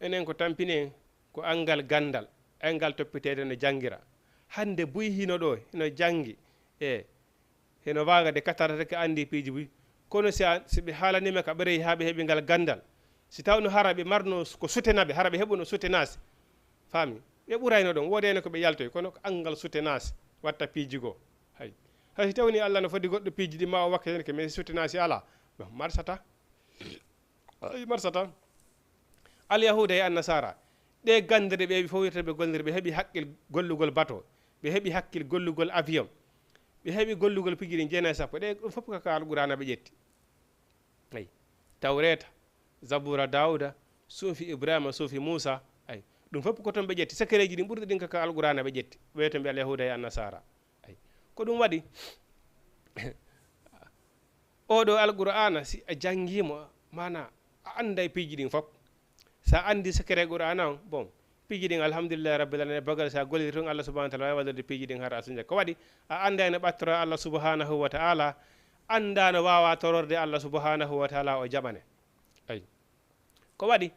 enen ko tampini ko angal gandal engal toppitede no jangira hande buy hino ɗo hino jangi heno waga de kattarata ko andi piiji buy kono si ɓe haalanima ka ɓereyi ha ɓe heeɓi ngal gandal si tawno hara ɓe marno ko soutenable hara ɓe heɓuno soutenance faami ɓe ɓurayno ɗon wodene ko ɓe yaltoy kono ko angal soutenance watta piiji go hay si tawni Allah no fodi goɗɗo piiji ɗi ma o wakka hen ke mais soutenance ala marsata ay marsata al yahuda e annasara ɗe gandere ɓe fof wirta ɓe golliri ɓe heeɓi haqqil gollugol bateau ɓe heeɓi hakkil gollugol avion ɓe heeɓi gollugol pijiɗi jeenayi sappo ɗe ɗum fof kaka alqurana ɓe ƴetti ay tawreta zabura dawuda suufi ibrahima suufi moussa ay ɗum fof ko toon ɓe ƴetti secret ji ɗi ɓurɗi ɗin kaka alqurana ɓe ƴetti wiyete mbi al yahuda e annasara ay ko ɗum waɗi oɗo alqur'ana si a jangimo mana a anda e piiji ɗin fof sa andi secret qur'ana on bon piiji ɗin alhamdulillahi rabbil alamin bagal sa golliri toon allah subahana taala wawi waddorde piiji ɗin har asuja ko waɗi a anda ene ɓattora allah subhanahu wa taala anda no wawa tororde allah subhanahu wa taala o jaɓane ay ko waɗi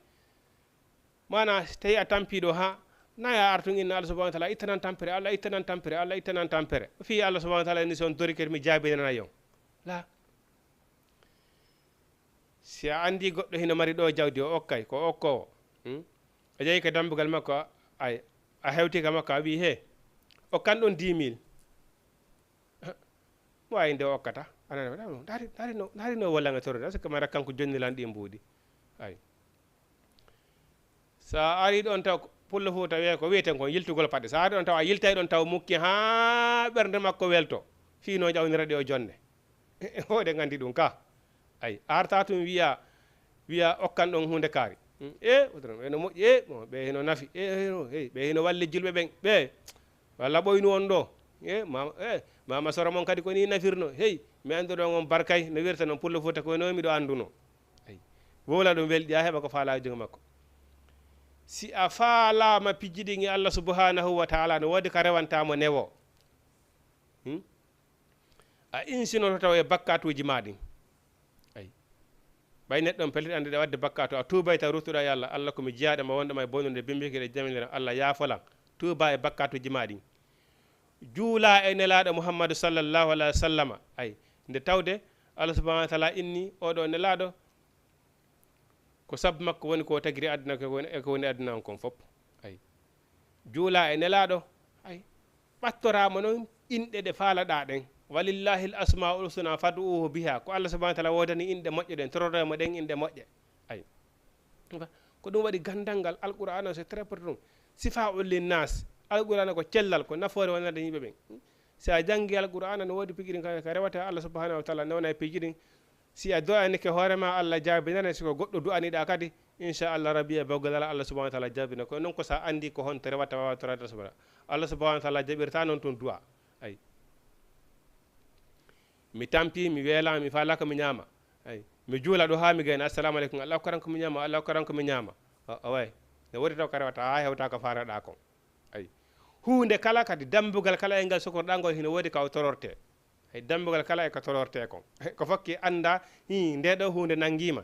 mana tawi a tampiɗo ha naya artun inna allah subahana taala ittanan tampere allah ittanan tampere allah ittanan tampere fi allah subahana taala ni son dori kadi mi jaabinana yon la si a andi goɗɗo hino mari ɗo jawdi o okkay ko okkowo a jeeyi ko dambugal makko ay a hewtika makko a wi he okkan ɗon 10 000 mo wawi nde okkata dari no wallanga torode parce que mara kanko jonnilan ɗi mbuuɗi ay sa ari ɗon taw pullo fo tawi ko wiyeten ko yiltugol paɗe sa ari ɗon taw a yiltay ɗon taw mukki ha ɓerde makko welto fino ƴawnira ɗe o jonde hoɗe gandi ɗum ka ay arta tum wiya okkan ɗon hunde kaari eno moƴƴi ɓe heno nafi ɓe heno walli julɓe ɓen ɓe walla ɓoynu on ɗo mama soro mon kadi ko ni nafirno hey mi annduɗon on barkay no wirta noon pullo fota ko no miɗo annduno ay wola ɗum welɗi a heɓa ko faala jogo makko si a faalama pijjiɗi e allah subhanahu wa taala no wodi ka rewantamo newo a insinoto taw e bakkatuji maɗin ay ɓay neɗɗon pelliɗ ande ɗe wadde bakkato a tuubay taw ruttuɗa e allah allah komi jiyaɗema wonɗoma e bonnude bimbikiɗe jamilira allah yaafolan tuuba e bakkatuji maɗin juula e nelaɗo mouhammadou sallllahu alayhi wa sallama ay nde tawde allah subahana wa taala inni oɗo nelaɗo ko sabu makko woni ko tagiri aduna ko woni aduna on kon fof ay juula e nelaɗo ay ɓattorama noon inɗe ɗe faalaɗa ɗen walillahi l asmaul husna fadu'uhu biha ko allah subahana taala wodani inɗe moƴƴe ɗen tororemo ɗen inɗe moƴƴe ay ko ɗum waɗi gandal ngal alqur'ana o c'est très important sifa ullin nas alqur'ana ko cellal ko nafoore wonande yimɓe ɓen si a janggi alqur'ana no wodi pijiɗin ka rewata allah subahanahu wa taala newna e pijiɗin si a du'anike hoorema allah jaabinane siko goɗɗo du'aniɗa kadi inchallah rabbi e bawgal allah subahana wa taala jaabina ko noon ko sa andi ko honto rewata wawa torade allah subahana wa taala jaɓirta noon toon du'a ay mi tampi mi weelama mi faala ko mi ñaama ay mi juula ɗo ha mi gayna assalamu aleykum allah ko ranko mi ñaama allah ko ranko mi ñaama way ne wodi taw ko rewata ha hewta ko faraɗa kon ay hunde kala kadi dambugal kala e ngal sokorɗa ngol hino wodi kaw tororte ay dambugal kala e ko tororte kon ko fakki anda nde ɗo hunde nanguima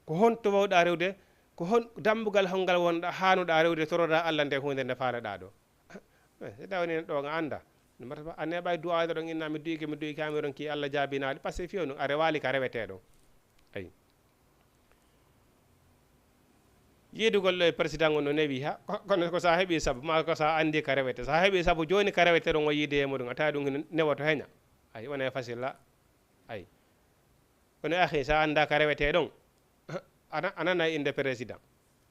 ko honto wawɗa rewde ko hon dambugal hongal wonɗa hanuɗa rewde toroɗa allah nde hunde nde faalaɗa ɗo so tawni ɗo nga anda a neɓa du'ade ɗon inna mi duyiki mi ronki allah jaabinaɗi par ce que fiyo ɗum a rewali ka reweteɗo ayi yidugol ɗo e président o no newi ha kono ko sa heeɓi saabu ma ko sa andi ka rewete sa heeɓi saabu joni ka rewete ɗon o yiide e muɗum a tawi ɗum hino newoto heña ay wona e facile la ay kono ahi sa anda ka rewete ɗon a nana inde président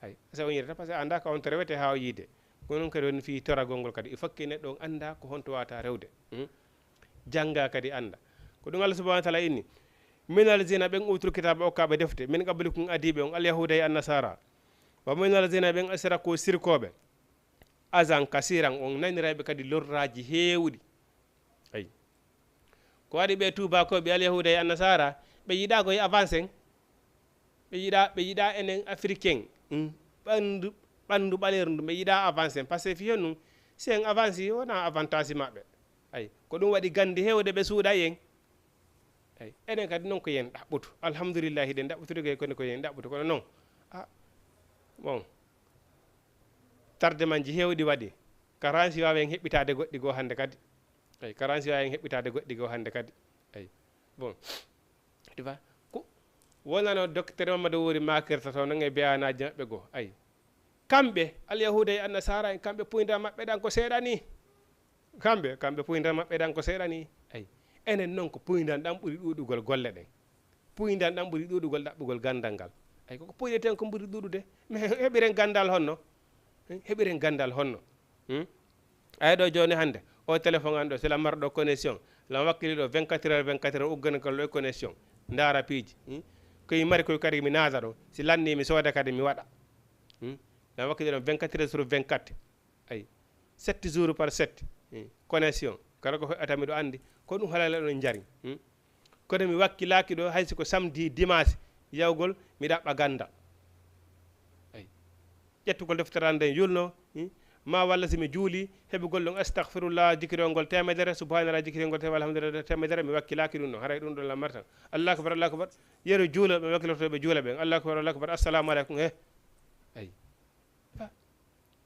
ay so on yidata par ce que anda ka on to rewete ha o yiide ko noon kadi woni fi toragol ngol kadi il faut que neɗɗo on anda ko honto wata rewde jangga kadi anda ko ɗum allah subahana wa taala inni minal zina ɓen utul kitaba okkaɓe defte min qablikum adiɓe on alyahuda e annasara wa minal zina ɓen asira ko sirkoɓe asan kasiran on naniraɓe kadi lorraji hewɗi ayi ko waɗi ɓe tubakoɓe alyahuda e annasara ɓe yiiɗa koye avancé ɓe yiiɗa enen africain ɓandu ɓaleru ndu ɓe yiiɗa avancé par ce que fiyon num si en avancé wona avantage maɓɓe ay ko ɗum waɗi gandi hewde ɓe suuɗa yen ay enen kadi noon ko yen ɗaɓɓutu alhamdoulillahi ɗen ɗaɓɓutude koni ko yen ɗaɓɓutu kono noon bon tardement ji hewɗi waɗi karansi wawi en heɓɓitade goɗɗi goo hande kadi ay karansi wawi en heɓɓitade goɗɗi goo hande kadi ay bon tifa ko wonano docteur mamadou wori makirta to non e beyanaji maɓɓe goo ay kamɓe alyahuda e annasara en kamɓe puyndal maɓɓe ɗan ko seeɗa ni kamɓe puyndal maɓɓe ɗan ko seeɗa ni ay enen noon ko puyndal ɗan ɓuuri ɗuɗugol golle ɗen puydan ɗam ɓuri ɗuɗugol ɗaɓɓugol gandal ngal ay koko puyɗeten ko ɓuri ɗuɗude mais heɓiren gandal honno heɓiren gandal honno ay ɗo joni hande o téléphone an ɗo sila marɗo connexion la wakkili ɗo 24 heures 24 heures ugganakal ɗo connexion ndara piiji koye mari koye kadi mi naata ɗo si lanni mi sooda kadi mi waɗa la wakkili ɗo 24 heures sur 24 ay 7 jours par 7 connexion kala ko heɓatami ɗo andi ko ɗum halale ɗon jari kono mi wakkilaki ɗo haysi ko samedi dimanche yawgol mi ɗaɓɓa gandal ay ƴettugol defterande yulno ma walla si mi juuli heɓugol ɗon astahfirullah jikirongol temedere subhanallah jikirongol tewa alhamdulillah temedere mi wakkilaki ɗum ɗon haray ɗum ɗon lammar tan allah akbar yeru juula ɓe wakkilortoɓe juula ɓen allah akbar assalamu aleykum ay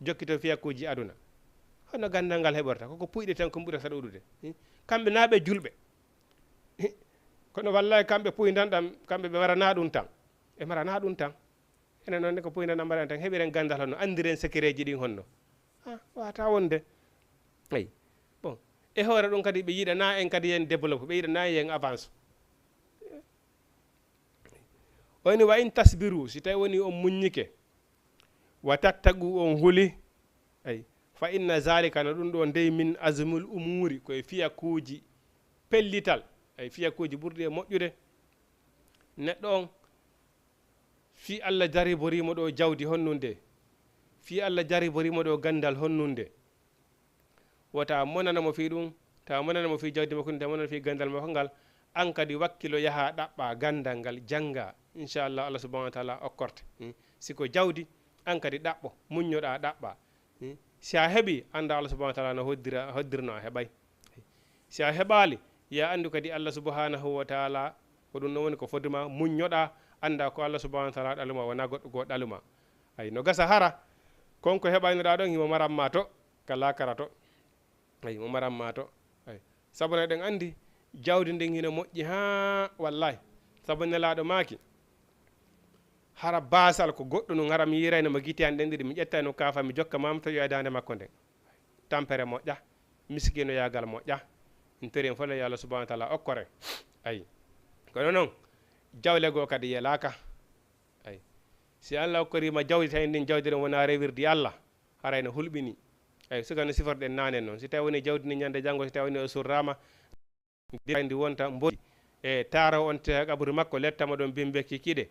jokkito fiyakuji aduna hono gandal ngal heɓorta koko puyɗe tan ko ɓurata ɗuɗude kamɓe naaɓe julɓe kono wallahi kamɓe puydan ɗam kamɓe ɓe warana ɗum tan ɓe marana ɗum tan enen noon ne ko puydan ɗam mbaɗen tan heɓiren gandal honno andiren secret ji ɗin honno wata wonde ay bon e hoore ɗum kadi ɓe yiɗana en kadi yen développe ɓe yiɗana yen avance woni wa in tasbiru si tawi woni on muññike wa tattagu on huuli ay fa inna zalika no ɗum ɗo ndey min azmul umuri koye fiyakuji pellital ay fiyakuji ɓurɗi e moƴƴude neɗɗo on fi allah jariborimo ɗo jawdi honnunde fi allah jariborimo ɗo gandal honnunde wota monanamo fi ɗum tawa monanamo fi jawdi makko nde monana fi gandal makko ngal an kadi wakkilo yaha ɗaɓɓa gandal ngal jangga inchallah allah subahanahu wa taala okkorte siko jawdi an kadi ɗaɓɓo muññoɗa ɗaɓɓa si a heeɓi anda allah subahanahu wa taala no hoddirno a heɓay si a heɓali ya andu kadi allah subhanahu wa taala ko ɗum no woni ko foduma muññoɗa anda ko allah subhanahu wa taala ɗaluma wona goɗɗo goo ɗaluma ay no gasa hara konko heɓaynoɗa ɗon himo maranma to kala kara to ay mo maranma to ay sabu no ɗen andi jawdi ndin hino moƴƴi ha wallahi sabu nelaɗo maaki hara basal ko goɗɗo nun hara mi yirayno mo guite an ɗen ɗiɗi mi ƴettayno kafa mi jokka mama tawi dande makko nden tampere moƴƴa miskino yagal moƴƴa in tori en folle yo allah subahana taala okkore ay kono noon jawle goo kadi yelaka ay si allah okkorima jawdi tawi ndin jawdi ɗon wona rewirdi allah harayno hulɓini ay sugano siforɗen nanen noon si tawi woni jawdi ndi ñande janggo si tawi woni o surrama ndi wonta mboɗi e taro on te kaburu makko lettama ɗon bimbeki kiɗe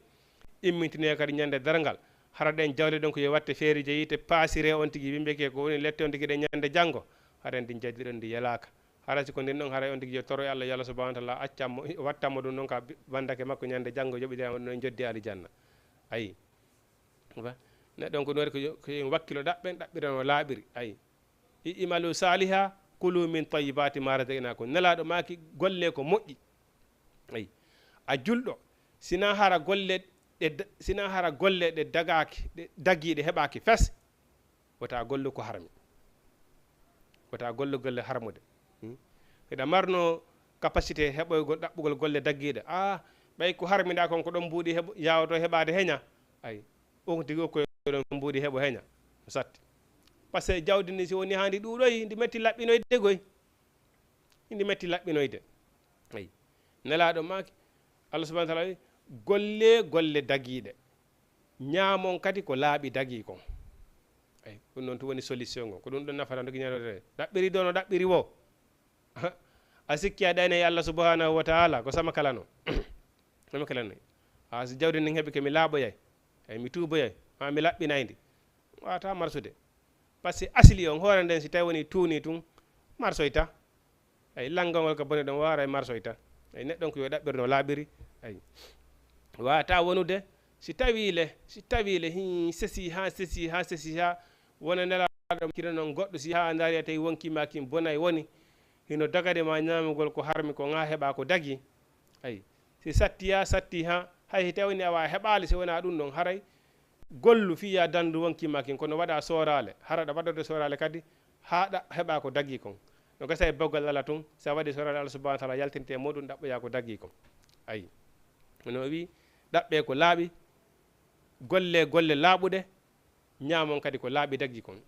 immintine kadi ñande dargal hara ɗen jawle ɗon ko yo watte feeri jeyite pasire on tigui bimbeke ko woni lette on tigui ɗe ñande janggo hara ndi jawdi ɗon ndi yelaka hara siko ndin ɗon haray on tigui yo toro e allah yo allah subahana taala accammo wattanmo ɗum ɗon ka bandake makko ñande janggo joɓiɗirama ɗon joddi alijanna ayi neɗɗon ko ɗum waɗi ko wakkilo ɗaɓɓen ɗaɓɓirano laaɓiri ayi imalu saliha kulu min tayyibati ma razaqnakum nelaɗo maki golle ko moƴƴi ayi a julɗo sina hara golle ɗe dagaki ɗe dagiɗe heɓaki fes wota gollu ko harmi wota gollu golle harmude eɗa marno capacité heɓoygol ɗaɓɓugol golle daggiɗe ɓay ko harmiɗa kon ko ɗon mbuuɗi yawoto heɓade heña ay on tigi koye ɗon mbuuɗi heɓo heña satti par ce que jawdi ndi si woni handi ɗuɗoy ndi metti laɓɓinoyde goy ndi metti laɓɓinoyde ayi nelaɗo maki allah subahana taala wi golle dagiɗe ñaamon kadi ko laaɓi dagui kon ay ɗum noon to woni solution ngo ko ɗum ɗon nafata dogui ñanode ɗaɓɓiri do no ɗaɓɓiri wo a sikki a ɗayne e allah subhanahu wa taala ko sama kala no sama kala no so jawdi ndin heeɓi komi laaɓoyay ay mi tuuboyay ma mi laɓɓinayndi wata marsude par ce que asli on hoore nden si tawi woni tuuni tun marsoyta ay langol ngol ko bone ɗon wara e marsoyta ay neɗɗon ko yo ɗaɓɓirno laaɓiri ay wata wonude si tawile hi sesi ha wona nelaɗo kira noon goɗɗo si ha daari tawi wonkima kim bonay woni hino dagade ma ñamugol ko harmi ko ga heɓa ko dagui ay si satti ha hay tawni awa heɓali si wona ɗum ɗon haray gollu fiya dandu wonkima kin kono waɗa sorale haraɗa waɗode sorale kadi haɗa heɓa ko dagui kon no gasa e boggal Allah tun sa waɗi sorale Allah subahana taala yaltinte moɗum ɗaɓɓoya ko dagui kon ayi no wi ɗaɓɓe ko laaɓi golle laaɓuɗe ñamon kadi ko laaɓi dagui kon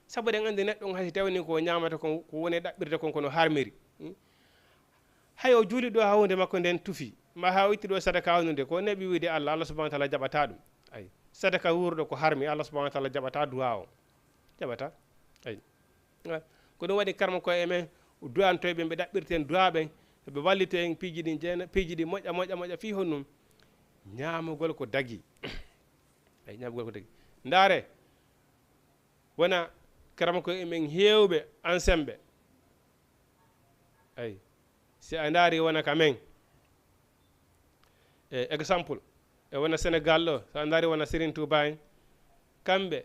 saabu ɗen andi neɗɗon haysi tawni ko ñamata ko woni ɗaɓɓirde kon kono harmiri hay o juuli ɗo ha hunde makko nden tufi ma ha o itti ɗo sadaka wonnude ko neɓi wiide Allah subhanahu wa taala jaɓata ɗum ay sadaka wuurɗo ko harmi Allah subhanahu wa taala jaɓata duwa o jaɓata ay ko ɗum waɗi karma koye men duwantoyɓe ɓe ɗaɓɓirten duwa ɓen ɓe wallito en piiji ɗi jeena piiji ɗi moƴƴa fi honnum ñamugol ko dagi ay ñamugol ko dagi ndaare wona karama koye men heewɓe ansemɓe ay si a ndaari wona ka men exemple e wona Sénégal ɗo so a ndaari wona Serigne Touba en kamɓe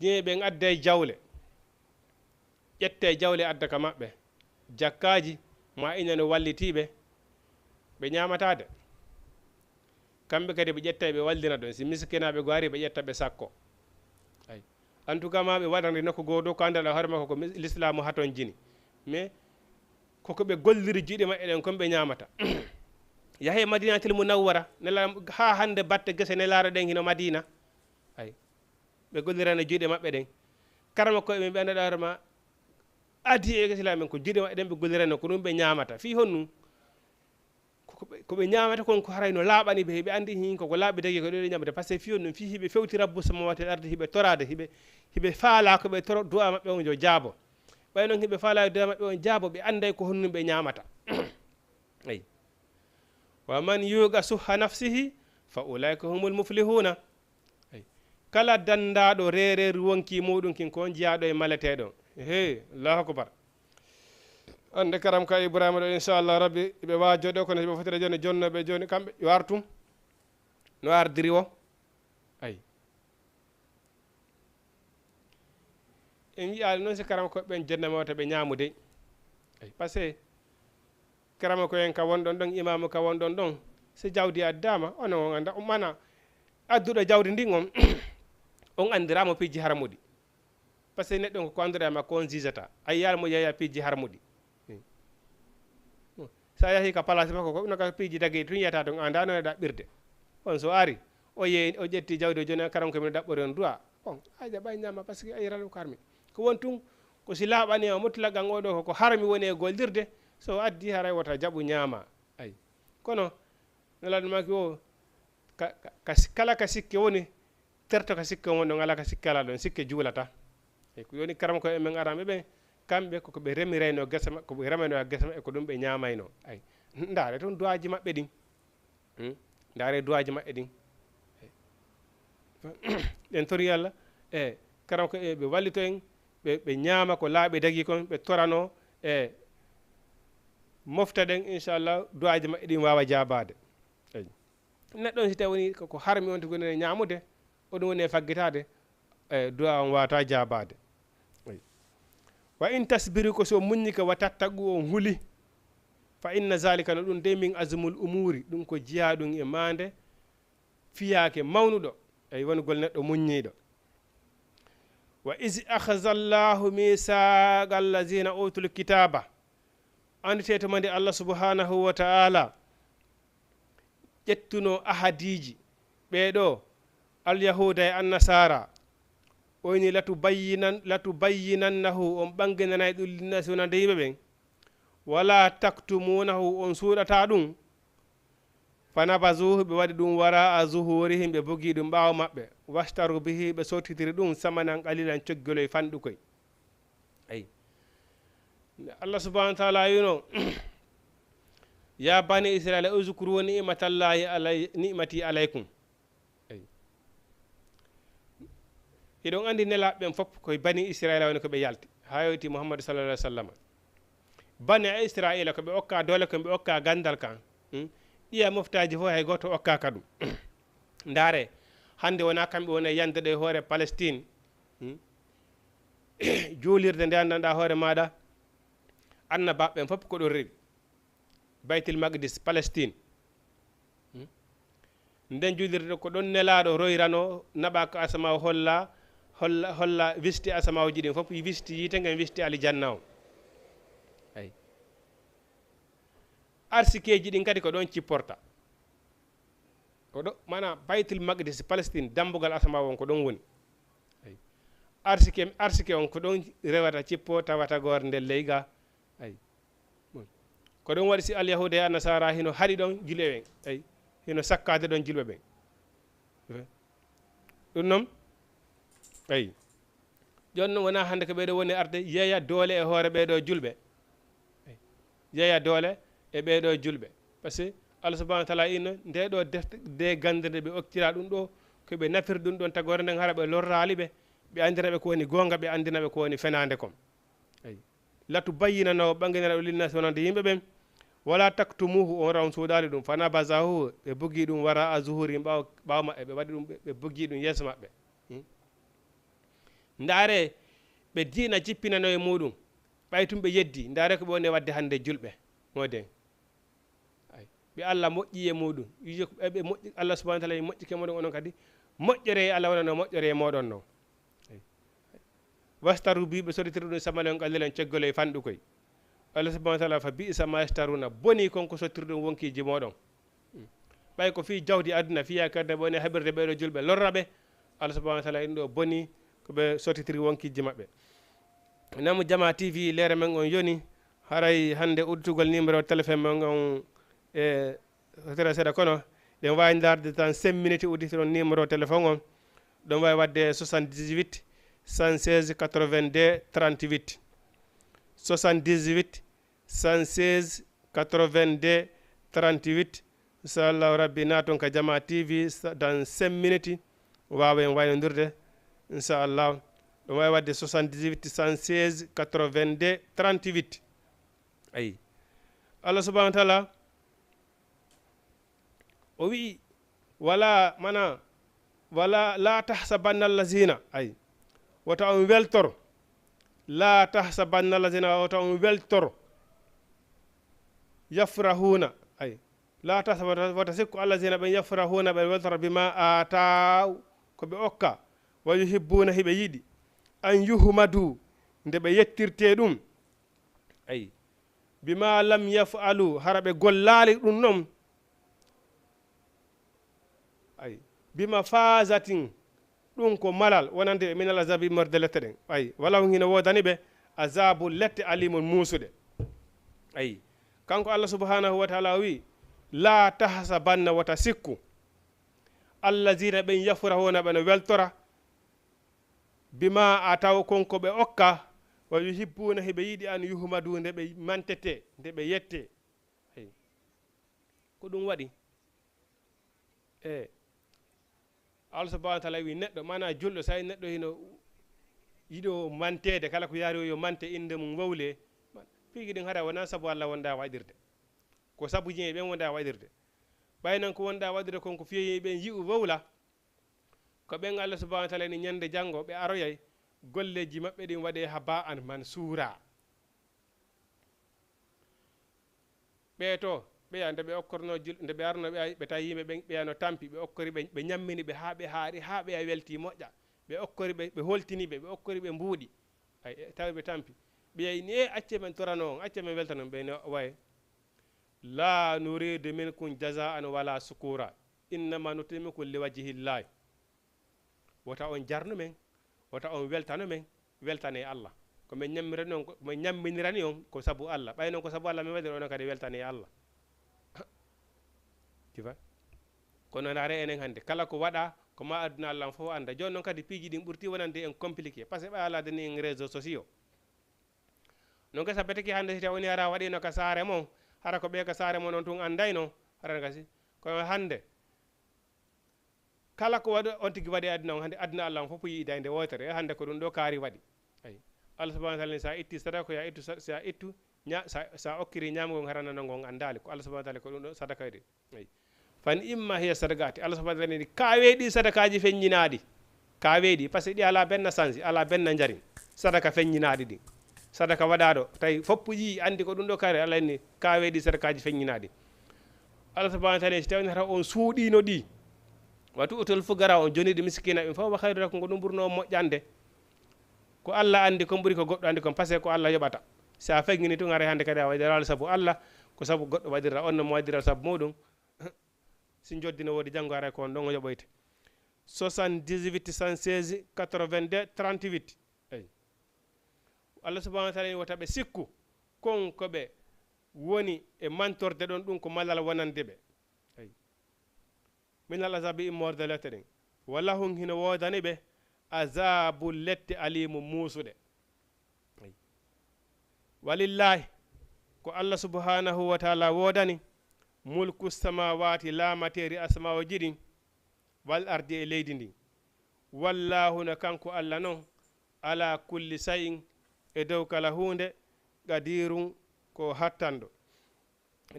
ñeeɓe adde jawle ƴette jawle adda ka maɓɓe jakkaji ma inane wallitiɓe ɓe ñamatade kamɓe kadi ɓe ƴetta ɓe wallina ɗon si miskinaɓe go ari ɓe ƴetta ɓe sakko ay en tout cas ma ɓe waɗande nokku goto ko andaɗa hoore makko ko l'islamu haton jini mais koko ɓe golliri juuɗe maɓɓe ɗen comme ɓe ñamata yahe madinatil munawwara nela ha hande batte gese nelare ɗen hino madina ay ɓe gollirane juuɗe maɓɓe ɗen karama koye ɓe andaɗa hoore ma adi e gese men ko juuɗe maɓɓe ɗen ɓe gollirane ko ɗum ɓe ñamata fi honnu koɓe ñamata kon ko harayno laaɓani ɓe heɓe andi hin koko laaɓi dagi ko ɗo ñamata par ce que fi honnu fi hiɓe fewti rabbu samawati arde hiɓe torade hiɓe faala ko ɓe toro du'a maɓɓe on jo jaabo ɓay noon hiɓe faala du'a maɓɓe on jaabo ɓe anday ko honnu ɓe ñamata ay wa man yuga suha nafsihi fa ulaika humul muflihuna ay kala dandaɗo rereru wonki muɗum kin ko jiyaɗo e maleteɗo he allahu akbar ande karam ka Ibrahima ɗo inchallah rabbi ɓe wajoɗo kono ɓe fotira joni jonnoɓe joni kamɓe wartum no ardiri o ay en yiyali noon si karama koɓe ɓen jonnamewta ɓe ñamude ay par ce que karama ko en ka wonɗon ɗon imamu ka wonɗon ɗon so jawdi addama ono on anda mana adduɗo jawdi ndin on on andiramo piiji harmuɗi par ce que neɗɗo ko andirama ko on jijata a yiyalmo yeeya piiji harmuɗi sa yahi ka place makko ko noka piiji dagui tun yiyata ton anda no ɗaɓɓirde on so ari o yeeyi o ƴetti jawdi o joni karam komin ɗaɓɓori on duwa bon ayde ɓay ñama par ce que a yirano ko harmi ko won tun ko si laaɓani o mutlagan oɗo koko harmi woni e gollirde so addi haray wota jaɓu ñaama ay kono nelaɗumaki o kala ka sikke woni terto ka sikke woni ɗon ala ka sikke ala ɗon sikke juulata e ko yoni karama koye men araɓe ɓen kamɓe koko ɓe remirayno gesa maɓɓe koɓe remano e gesa maɓɓe ko ɗum ɓe ñamayno ay ndaare toon duwaji maɓɓe ɗin ndaare duwaji maɓɓe ɗin ɗen tori Allah e karama ko ɓe wallito en ɓe ñaama ko laaɓi dagi kon ɓe torano e mofta ɗen inchallah duwaji maɓɓe ɗin wawa jabade eyi neɗɗon si tawi woni ko harmi on to gonene ñamude oɗum woni e faggitade e duwa on wawata jabade wa in tasbiri ko so muññika wa tattagu on huuli fa inna zalika no ɗum de min azmul umuri ɗum ko jiya ɗum e mande fiyake mawnuɗo eyi wongol neɗɗo muññiɗo wa is akhadha llahu misaqa allazina utul kitaba andite to mande Allah subhanahu wa ta'ala ƴettuno ahadiji ɓeɗo alyahuda e annasara oyni latu bayyinannahu on ɓanginanayi ɗum linnasi wonande yimɓe ɓen wala taktumunahu on suuɗata ɗum fanabazuhu ɓe waɗi ɗum wara a zuhurihim ɓe bogi ɗum ɓaawo maɓɓe wastaru bihi ɓe sottitiri ɗum samanan qalilan coggoloy fanɗukoy ayi Allah subhanahu wa ta'ala yino ya bani israila uzkuru ni'matallahi ni'mati alaykum ayi iɗon andi nelaɓe ɓen fof koye bani israila woni koɓe yalti ha yowti Muhammadu sallallahu alaihi wasallam bani israila koɓe okka dole koɓe okka gandal kan ɗiya moftaji fof hay goto okka ka ɗum ndaare hande wona kamɓe wona yande ɗo hoore Palestine juulirde nde andanɗa hoore maɗa annabaɓe fof ko ɗon rewi baytil maqdis Palestine nden juulirde ko ɗon nelaɗo royrano naɓa ko asamaw holla wisti asamawji ɗin fof wisti yite ngen wisti alijanna o ayi arsikeji ɗin kadi ko ɗon cipporta ko ɗo mana baytil maqdis Palestine dambugal asamaw on ko ɗon woni ayi arsike on ko ɗon rewata cippo tawata gorde nder leyga ayi ko ɗum waɗi si alyahuda e annasara hino haɗi ɗon julɓe ɓen ay hino sakkade ɗon julɓe ɓen ɗum noon ay joni noon wona hande ko ɓeɗo woni arde yeeya doole e hoore ɓeɗo julɓe yeeya doole e ɓeɗo julɓe par ce que Allah subahanahu wa taala inno nde ɗo defte de gande nde ɓe oktira ɗum ɗo koɓe nafir ɗum ɗon tagore nden hara ɓe lorraliɓe ɓe andinaɓe ko woni gonga ɓe andinaɓe ko woni fenade kom ay latu bayyinano ɓanginanaɗo linnasi wonande yimɓe ɓen wala taktumuhu on rawn suuɗali ɗum fana basahu ɓe buggi ɗum wara a zuhuri ɓaw maɓɓe ɓe waɗi ɗum ɓe buggi ɗum yeeso maɓɓe ndaare ɓe diina jippinano e muɗum ɓay tum ɓe yeddi ndaare ko ɓe woni wadde hande julɓe moden ay ɓe Allah moƴƴi e muɗum ɓe moƴƴi Allah subahanahu wa taala moƴƴike moɗon onon kadi moƴƴere e Allah wona no moƴƴere e moɗon noon wastaru bi ɓe soditiri ɗum samalen qallilan ceggole e fanɗu koy Allah subahanahu wa taala fa bi'sa ma yastaruna boni konko sottir ɗum wonkiji moɗon ɓay ko fi jawdi aduna fiya kadde ɓe woni haɓirde ɓeɗo julɓe lorraɓe Allah subahanahu wa taala in ɗo boni koɓe sotitiri wonkiji maɓɓe namu Jama TV leere men on yoni haray hande udditugol numéro téléphone men on e hotere seeɗa kono ɗen wawi darde tan 5 minutes udditiron numéro téléphone on ɗon wawi wadde 78 116 82 38 78 116 82 38 inchallahu rabbi naton ka Jama TV dans 5 minutes wawa en waynodirde inchallah ɗum wawi wadde 78 116 82 38 ayi Allah subahanahu wa taala o wi wala mana wala la tahsabanna allazina ay wota on weltor la tahsabanna allazina wota on weltor yafrahuna ay la tahsabanna wota sikku allazina ɓen yafrahuna ɓe weltora bima ataw ko ɓe okka wa yuhibbuna hiɓe yiɗi an yuhmadu nde ɓe yettirte ɗum ay bima lam yafalu hara ɓe gollali ɗum noon ay bima fasatin ɗum ko malal wonande minal azabi morde lette ɗen ay walaw hino wodani ɓe azabu lette alimol muusuɗe ay kanko Allah subhanahu wa taala wi la tahsabanna wata sikku allazina ɓen yafrahuna ɓeno weltora bima ataw konko ɓe okka wa yuhibbuna hiɓe yiɗi an yuhmadu nde ɓe mantete nde ɓe yette ko ɗum waɗi Allah subahanahu wa taala wi neɗɗo mana julɗo sa neɗɗo hino yiɗo mantede kala ko yaari o yo mante inde mum wawle piigi ɗin hara wona saabu Allah wonda waɗirde ko saabu yimɓe ɓen wonda waɗirde ɓaynan ko wonda waɗirde konko fiye ɓen yi'u wawla ko ɓen Allah subahanahu wa taala ni ñande janggo ɓe aroyay golleji maɓɓe ɗin waɗe haba an man suura ɓe to ɓeya nde ɓe okkorno nde ɓe arno ɓe tawi yimɓe ɓen ɓeyano tampi ɓe okkori ɓe ñammini ɓe ha ɓe haari ha ɓeya welti moƴƴa ɓe okkori ɓe holtiniɓe ɓe okkori ɓe mbuuɗi ay tawi ɓe tampi ɓeyayi ni acce men torano on acce men weltanon ɓe waye la nuridu minkum jaza'an wala sukura innama nutimikum liwajhillahi wota on jarno men wota on weltano men weltane Allah ko men ñammirani on ko men ñamminirani on ko sabu Allah ɓay noon ko sabu Allah min waɗiri onon kadi weltane Allah tifa kono ndaare enen hannde kala ko waɗa ko ma aduna Allah fof anda joni noon kadi piiji ɗin ɓurti wonande en compliqué par ce que ɓay ala dani en réseau sociaux non gasa beteki hannde si taw woni ara waɗino ka saare mon hara ko ɓe ka saare mon on tun andayno harana gasi kono hannde kala ko waɗi on tigi waɗi aduna on hannde aduna Allah on fof yiida nde wotere hannde ko ɗum ɗo kaari waɗi ayi Allah subahanahu wa taala sa itti sadaka ko ya ittu sa ittu sa okkiri ñamgol haranano ngon andali ko Allah subahanahu wa taala ko ɗum ɗo sadaka de ayi fan imma hiya sadakati Allah subahanahu wa taala ni kaweɗi sadakaji feññinaɗi kaweɗi par ce que ɗi ala benna sansi ala benna jarin sadaka feññinaɗi ɗi sadaka waɗaɗo tawi foppu yi andi ko ɗum ɗo kaari Allah ni kaweɗi sadakaji feññinaɗi Allah subahanahu wa taala si tawnata on suuɗino ɗi watu utol fugara on joniɗo miskina ɓe fof wa hayru lakum ko ɗum ɓurno moƴƴande ko Allah andi kon ɓuri ko goɗɗo andi kon par ce que ko Allah yoɓata sa feŋŋini tun ara hande kadi a waɗirala sabu Allah ko sabu goɗɗo waɗirra on no mo waɗirra sabu muɗum si joddino woodi janngo ara ko on ɗon o yoɓoyte 78 116 82 38 eyi Allah subahanahu wa taala ni wota ɓe sikku konko ɓe woni e mantorde ɗon ɗum ko malal wonande ɓe min al azabi immorde lette ɗen walla hum hino wodani ɓe azabu lette alimu muusuɗe walillahi ko allah subhanahu wa taala wodani mulku samawati laamateri asmawo jiɗi wal ardi e leydi ndi wallahu no kanko allah noon ala kulli sayin e dow kala hunde qadirum ko hattanɗo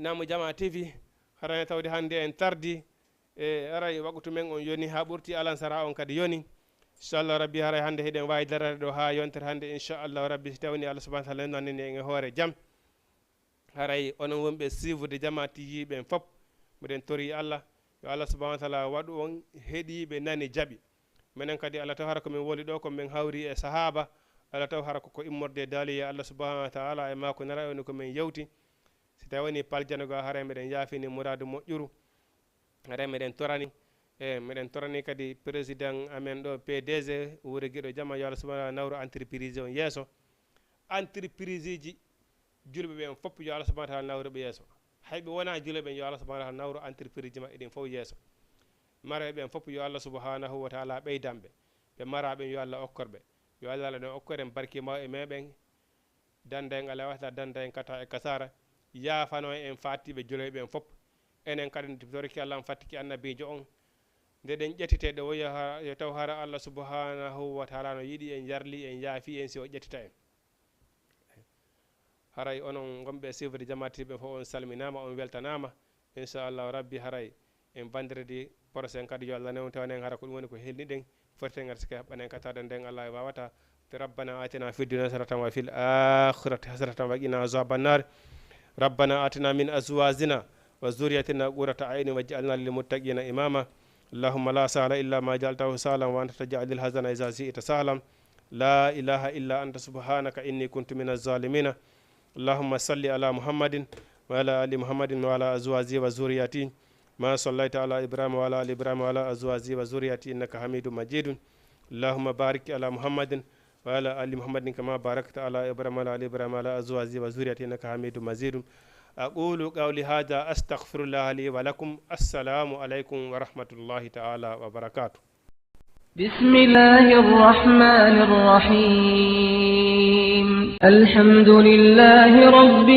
namu jama tv harane tawde hannde en tardi e aray waktu men on yoni ha ɓurti alansara on kadi yoni inchallah rabbi haray hannde heɗen wawi darade ɗo ha yontere hannde inchallah rabbi so tawni allah subahana taala nannini en e hoore jaam haray onon wonɓe suivre jama tv ɓen fof miɗen tori allah yo allah subahana taala waɗu on heeɗiɓe nani jaaɓi minen kadi allah taw hara komin woli ɗo komin hawri e sahaba allah taw hara koko immorde daaliya allah subahana taala e mako nara oni komin yewti si tawi woni paljanogo haray meɗen yaafini mouradu moƴƴuru haray meɗen torani meɗen torani kadi président amen ɗo pdg wuuro guiɗo jamma yo allah subahana taala nawru entreprise on yeeso entreprise ji julɓe ɓen fof yo allah subahana taala nawruɓe yeeso hayɓe wona julɓe ɓen yo allah subahana taala nawru entreprise ji maɓɓe ɗin fof yeeso maraɓe ɓen fof yo allah subhanahu wa taala ɓeydanɓe ɓe maraɓen yo allah okkorɓe yo allah ala ɗon okkoren barki maw e meɓen danda en ala wata danda en kata e kasara yafano en fattiɓe juloɓe ɓen fof enen kadi torki allah fattiki annabijo on nde ɗen ƴettiteɗe woya yo taw hara allah subhanahu wa taala no yiiɗi en jarli en yaafi en si o ƴettita en haray onon gonɓe suivre jamatiɓe fof on salminama on weltanama inchallahu rabbi haray en bandiredi prochain kadi yo allah newtanen hara ko ɗum woni ko helniɗen forten gar sika heɓɓanen katade nden allah e wawata ربنا آتنا في الدنيا حسنة وفي الآخرة حسنة وقنا عذاب النار ربنا آتنا من أزواجنا وذريتنا قرة عين واجعلنا للمتقين إماما اللهم لا سهل إلا ما جعلته سهلا وأنت تجعل الحزن إذا شئت سهلا لا إله إلا أنت سبحانك إني كنت من الظالمين اللهم صل على محمد وعلى آل محمد وعلى أزواجه وذريته ما صليت على إبراهيم وعلى آل إبراهيم وعلى أزواجه وذريته إنك حميد مجيد اللهم بارك على محمد وعلى آل محمد كما باركت على إبراهيم وعلى آل إبراهيم وعلى أزواجه وذريته إنك حميد مجيد أقول قولي هذا أستغفر الله لي ولكم السلام عليكم ورحمة الله تعالى وبركاته بسم الله الرحمن الرحيم الحمد لله رب